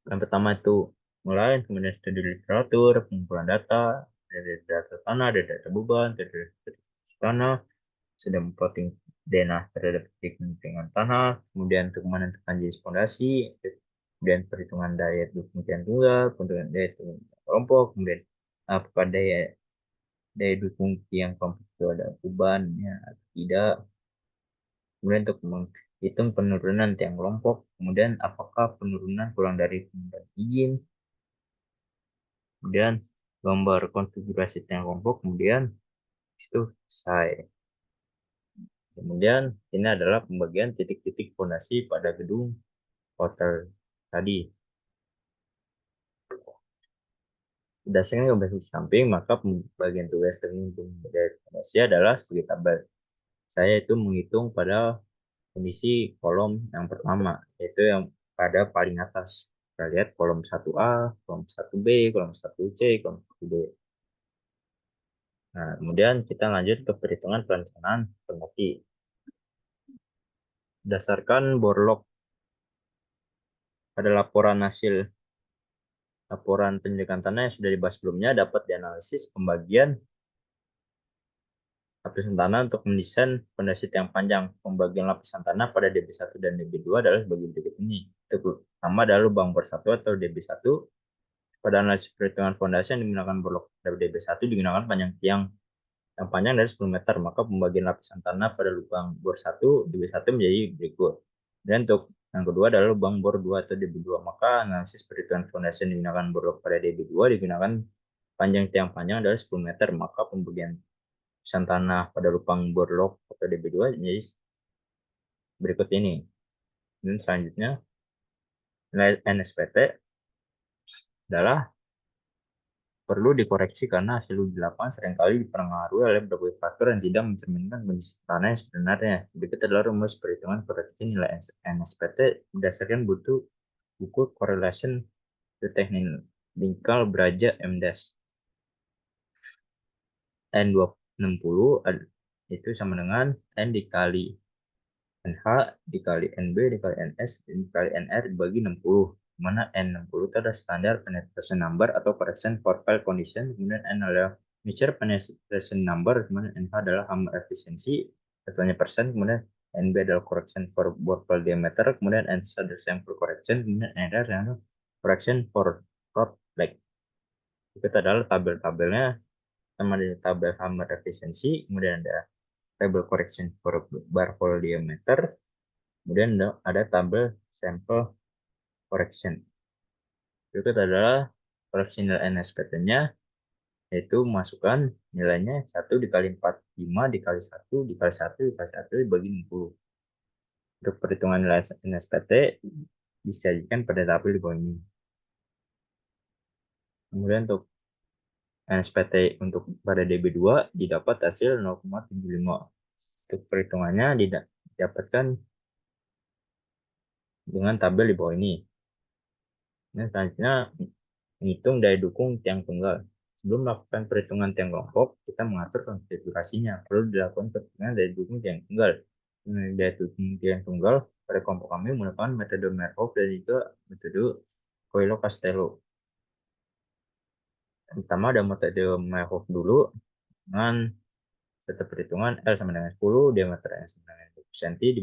Yang pertama itu mulai, kemudian studi literatur, pengumpulan data, dari data tanah, dari data beban, dari data tanah, sudah memplotting denah terhadap titik penunjukan tanah, kemudian untuk menentukan jenis fondasi, kemudian perhitungan daya dukung tiang tunggal, kemudian daya dukung kelompok, kemudian apakah daya daya dukung tiang kelompok itu ada bebannya atau tidak, kemudian untuk menghitung penurunan tiang kelompok, kemudian apakah penurunan kurang dari penggunaan izin, kemudian gambar konfigurasi tiang kelompok, kemudian itu selesai. Kemudian ini adalah pembagian titik-titik fondasi pada gedung hotel tadi. Berdasarkan gambar di samping, maka pembagian tugas dari fondasi adalah sebagai tabel. Saya itu menghitung pada kondisi kolom yang pertama, yaitu yang pada paling atas. Kita lihat kolom 1A, kolom 1B, kolom 1C, kolom 1D. Nah, kemudian kita lanjut ke perhitungan perencanaan fondasi. Berdasarkan borlog pada laporan penyelidikan tanah yang sudah dibahas sebelumnya, dapat dianalisis pembagian lapisan tanah untuk mendesain fondasi tiang panjang. Pembagian lapisan tanah pada DB1 dan DB2 adalah sebagai berikut ini. Itu pertama adalah lubang bor 1 atau DB1. Pada analisis perhitungan fondasi yang digunakan blok DB1 digunakan panjang tiang yang panjang dari 10 meter, maka pembagian lapisan tanah pada lubang bor 1 DB1 menjadi berikut. Dan untuk yang kedua adalah lubang bor 2 atau DB2, maka analisis perhitungan fondasi yang digunakan blok pada DB2 digunakan panjang tiang panjang adalah 10 meter, maka pembagian lapisan tanah pada lubang bor log atau DB2 jadi berikut ini. Dan selanjutnya nilai NSPT adalah perlu dikoreksi karena hasil uji lapangan seringkali dipengaruhi oleh berbagai faktor yang tidak mencerminkan kondisi tanah yang sebenarnya. Berikut adalah rumus perhitungan koreksi nilai NSPT berdasarkan buku Correlation to Technical Braja M-. N260 itu sama dengan N dikali NH dikali NB dikali NS dikali NR dibagi 60, mana N60 itu adalah standar penetration number atau correction for fail condition, kemudian N adalah measure penetration number, kemudian NH adalah Hammer efficiency satunya persen, kemudian NB adalah correction for bore fail diameter, kemudian NS adalah sample correction, kemudian NR adalah correction for rod length. Itu adalah tabel-tabelnya sama di tabel Hammer efficiency, kemudian ada tabel correction for bar hole diameter, kemudian ada tabel sampel correction. Berikut adalah koreksi nilai NSPT-nya, yaitu masukkan nilainya 1 dikali 45 dikali 1 dikali 1 dikali 1 dibagi 60. Untuk perhitungan nilai NSPT disajikan pada tabel di bawah ini. Kemudian untuk NSPT untuk pada DB2 didapat hasil 0,75. Untuk perhitungannya didapatkan dengan tabel di bawah ini. Nah, selanjutnya menghitung daya dukung tiang tunggal. Sebelum melakukan perhitungan tiang kelompok, kita mengatur konfigurasinya. Perlu dilakukan perhitungan daya dukung tiang tunggal. Daya dukung tiang tunggal pada kelompok kami menggunakan metode Markov dan juga metode Coelho-Castello. Pertama ada metode Markov dulu dengan tetap perhitungan L sama dengan 10, diameter N sama dengan 20 cm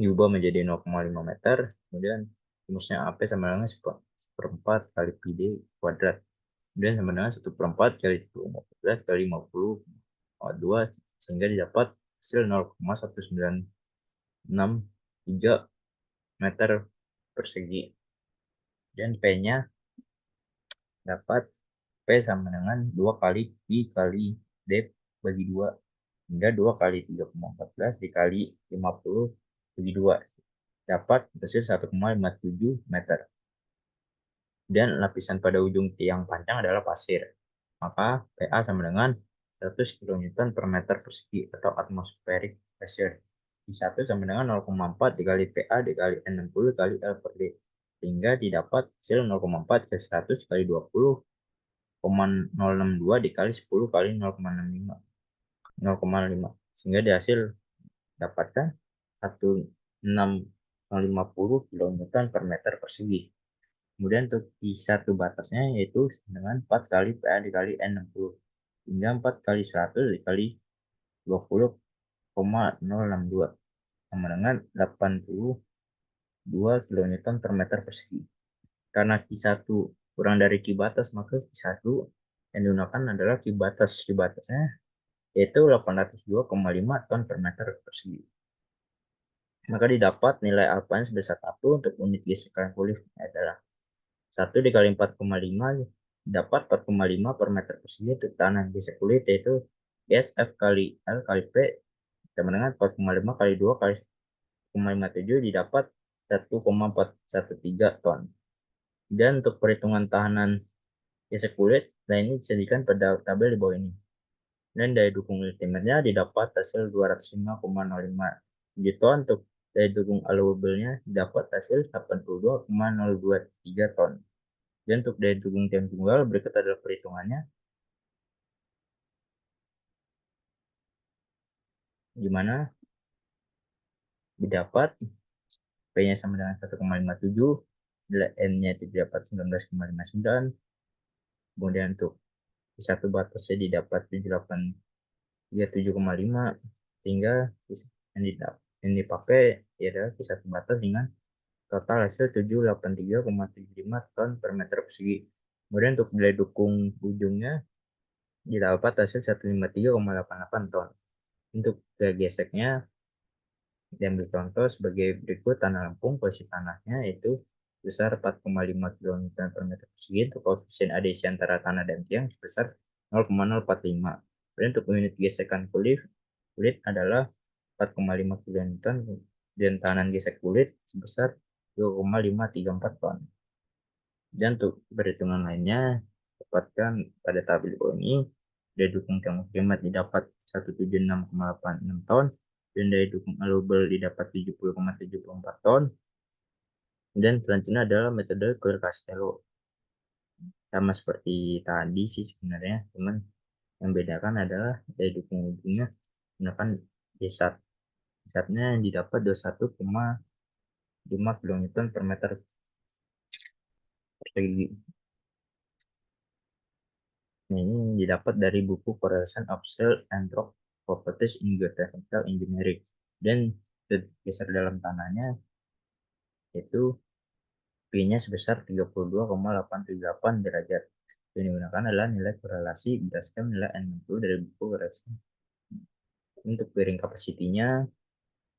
diubah menjadi 0,5 meter, kemudian rumusnya AP sama dengan 1/4 kali PD kuadrat, kemudian sama dengan 1/4 kali 10 kali 50,2 sehingga didapat hasil 0,1963 meter persegi. Dan P-nya dapat P sama dengan 2 kali Pi kali D bagi 2 hingga 2 kali 3,14 dikali 50 bagi 2 dapat hasil 1,57 meter. Dan lapisan pada ujung tiang panjang adalah pasir. Maka PA sama dengan 100 kN per meter persegi atau atmospheric pressure. I1 sama dengan 0,4 dikali PA dikali N60 kali L per D. Sehingga didapat hasil 0,4 ke 100 kali 20,062 dikali 10 kali 0,65. Sehingga dihasil dapatkan 1650 kN per meter persegi. Kemudian untuk I1 batasnya yaitu dengan 4 kali PA dikali N60 hingga 4 kali 100 dikali 20,062 sama dengan 82 kN per meter persegi. Karena Q1 kurang dari Q batas, maka Q1 yang digunakan adalah Q batas. Q batasnya yaitu 802,5 ton per meter persegi. Maka didapat nilai alfanya sebesar 1 untuk unit gesekan kulit adalah 1 dikali 4,5 dapat 4,5 per meter persegi untuk tanah gesek kulit, yaitu GSF kali L kali P sama dengan 4,5 kali 2 kali 1,57 didapat 1,413 ton. Dan untuk perhitungan tahanan gesek kulit, nah ini disajikan pada tabel di bawah ini. Dan daya dukung ultimatenya didapat hasil 205,05 ton. Untuk daya dukung allowable-nya didapat hasil 82,023 ton. Dan untuk daya dukung tiang tunggal berikut adalah perhitungannya, di mana didapat P-nya sama dengan 1,57, N-nya didapat 19,59, kemudian untuk satu batasnya didapat 7837,5, sehingga yang dipakai adalah satu batas dengan total hasil 783,75 ton per meter persegi. Kemudian untuk nilai dukung ujungnya didapat hasil 153,88 ton. Untuk gaya geseknya diambil contoh sebagai berikut: tanah Lampung, posisi tanahnya yaitu sebesar 4,5 kN per meter persegi. Untuk koefisien adhesi antara tanah dan tiang sebesar 0,045. Kemudian untuk unit gesekan kulit adalah 4,5 kN dan tahanan gesek kulit sebesar 2,534 ton. Dan untuk perhitungan lainnya dapatkan pada tabel ini. Daya dukung tiang primat didapat 176,86 ton dan daya dukung allowable didapat 70,74 ton. Dan selanjutnya adalah metode Coir-Castello, sama seperti tadi sih sebenarnya, cuman yang bedakan adalah daya dukung ujungnya menggunakan D-SAT. D-SAT-nya yang didapat 21,5 kN per meter persegi. Ini didapat dari buku Correlation of Cell and Rock Properties in Geotechnical Engineering. Dan geser dalam tanahnya itu P-nya sebesar 32,878 derajat. Yang digunakan adalah nilai korelasi berdasarkan nilai N60 dari buku Correlation. Untuk bearing capacity-nya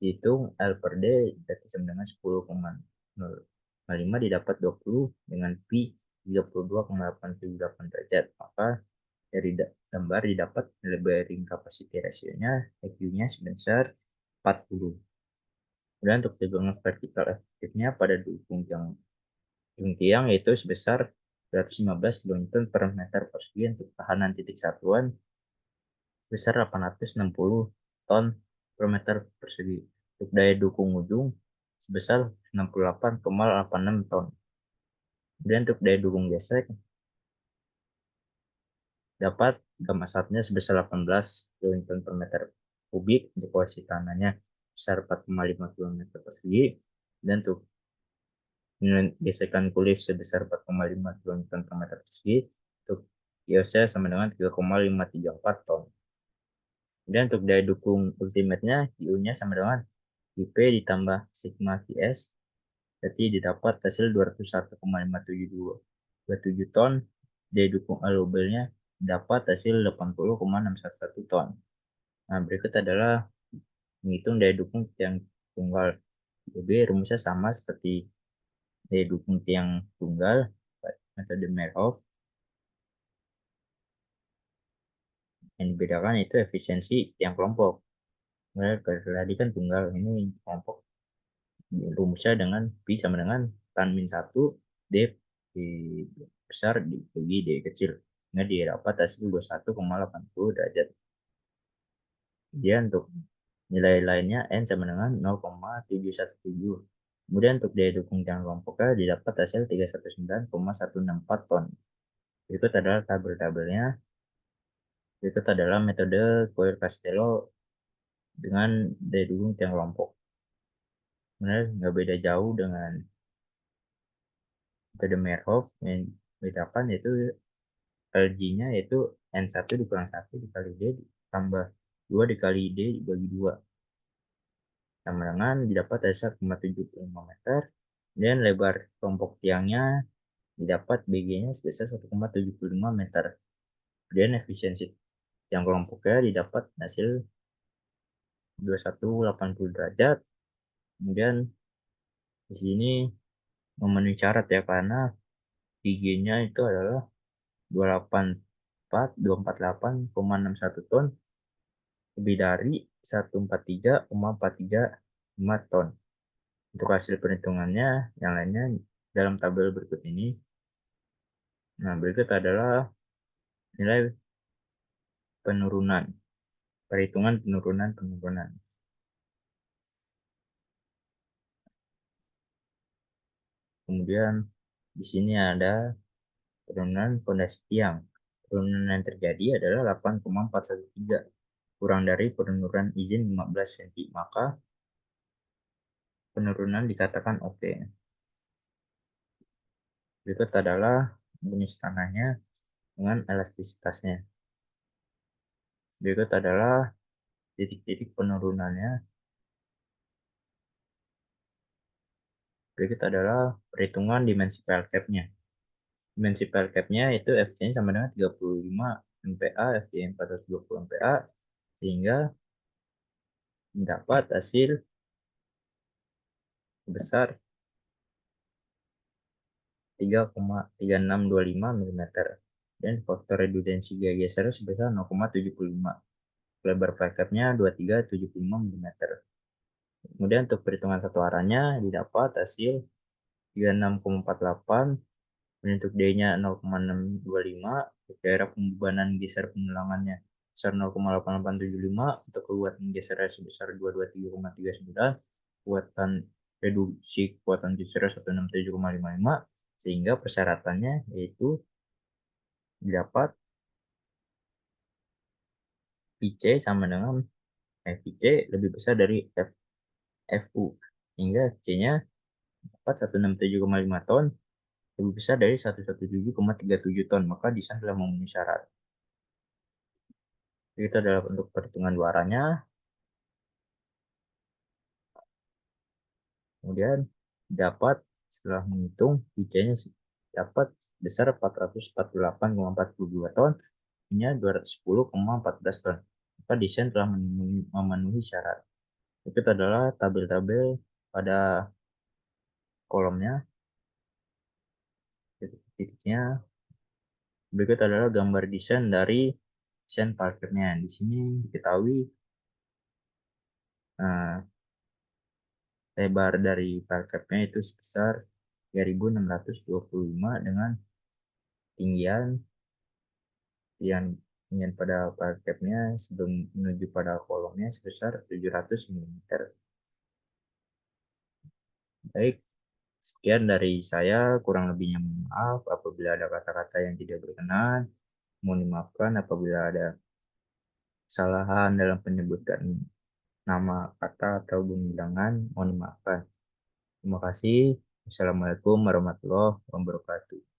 dihitung L per D berarti sama dengan 10,05 didapat 20 dengan P 32,878 derajat. Maka dari gambar didapat nilai bearing capacity ratio-nya EQ-nya sebesar 40. Kemudian untuk tegangan vertikal efektifnya pada dukung tiang yaitu sebesar 215 kN per meter persegi. Untuk tahanan titik satuan sebesar 860 ton per meter persegi. Untuk daya dukung ujung sebesar 68,86 ton. Kemudian untuk daya dukung gesek dapat gamma satnya sebesar 18 kN per meter kubik. Untuk posisi tanahnya besar 4,5 km persegi. Dan untuk gesekan kulit sebesar 4,5 kN per meter persegi. Untuk kiosnya sama dengan 3,534 ton. Dan untuk daya dukung ultimate-nya U-nya sama dengan UP ditambah sigma Cs, berarti didapat hasil 201,527 ton. Daya dukung allowable-nya dapat hasil 80,611 ton. Nah, berikut adalah menghitung daya dukung tiang tunggal. Jadi rumusnya sama seperti daya dukung tiang tunggal, metode Merhoff. Yang dibedakan itu efisiensi tiang kelompok. Nah, tadi kan tunggal, ini kelompok rumusnya dengan Pi sama dengan tan min 1 D di besar dibagi D kecil. Nah, dia dapat hasil 21,80 derajat. Kemudian untuk nilai lainnya N sama dengan 0,717. Kemudian untuk daya dukung tiang kelompoknya didapat hasil 319,164 ton. Berikut adalah tabel-tabelnya. Berikut adalah metode Coir-Castello dengan daya dukung tiang kelompok. Sebenarnya nggak beda jauh dengan metode Merhoff, yang bedakan yaitu LG-nya yaitu N1 dikurang 1 dikali D tambah 2 dikali D dibagi 2. Sama dengan didapat dari 1,75 meter. Dan lebar kelompok tiangnya didapat BG-nya sebesar 1,75 meter. Dan efisiensi tiang kelompoknya didapat hasil 2180 derajat. Kemudian di sini memenuhi syarat ya, karena BG-nya itu adalah 248,61 ton, lebih dari 143,435 ton. Untuk hasil perhitungannya yang lainnya dalam tabel berikut ini. Nah, berikut adalah nilai penurunan, perhitungan penurunan. Kemudian di sini ada penurunan fondasi tiang. Penurunan yang terjadi adalah 8,413, kurang dari penurunan izin 15 cm, maka penurunan dikatakan oke. Berikut adalah jenis tanahnya dengan elastisitasnya. Berikut adalah titik-titik penurunannya. Berikut adalah perhitungan dimensi PL cap-nya. Dimensi PL cap-nya itu Fc-nya sama dengan 35 MPa, Fc 420 MPa, sehingga mendapat hasil sebesar 3,3625 mm. Dan faktor redundansi gaya geser sebesar 0,75. Lebar PL cap-nya 2375 mm. Kemudian untuk perhitungan satu arahnya didapat hasil 36,48. Untuk D-nya 0,625, daerah pembebanan geser pengulangannya sebesar 0,8875, untuk kekuatan geser sebesar 223,39, kekuatan reduksi kekuatan geser 167,55, sehingga persyaratannya yaitu didapat PC sama dengan FC lebih besar dari FU, hingga FC-nya dapat 167,5 ton lebih besar dari 117,37 ton, maka desain telah memenuhi syarat. Itu adalah untuk perhitungan dua arahnya. Kemudian dapat setelah menghitung IC-nya dapat besar 448,42 ton, nya 210,14 ton. Maka desain telah memenuhi syarat. Itu adalah tabel-tabel pada kolomnya, titik-titiknya. Berikut adalah gambar desain dari desain parkirnya. Di sini diketahui lebar dari parkirnya itu sebesar 3625 dengan tinggian yang pada parketnya sebelum menuju pada kolomnya sebesar 700 mm. Baik, sekian dari saya, kurang lebihnya mohon maaf apabila ada kata-kata yang tidak berkenan. Mohon dimaafkan apabila ada kesalahan dalam penyebutan nama kata atau bilangan. Mohon dimaafkan. Terima kasih. Assalamualaikum warahmatullahi wabarakatuh.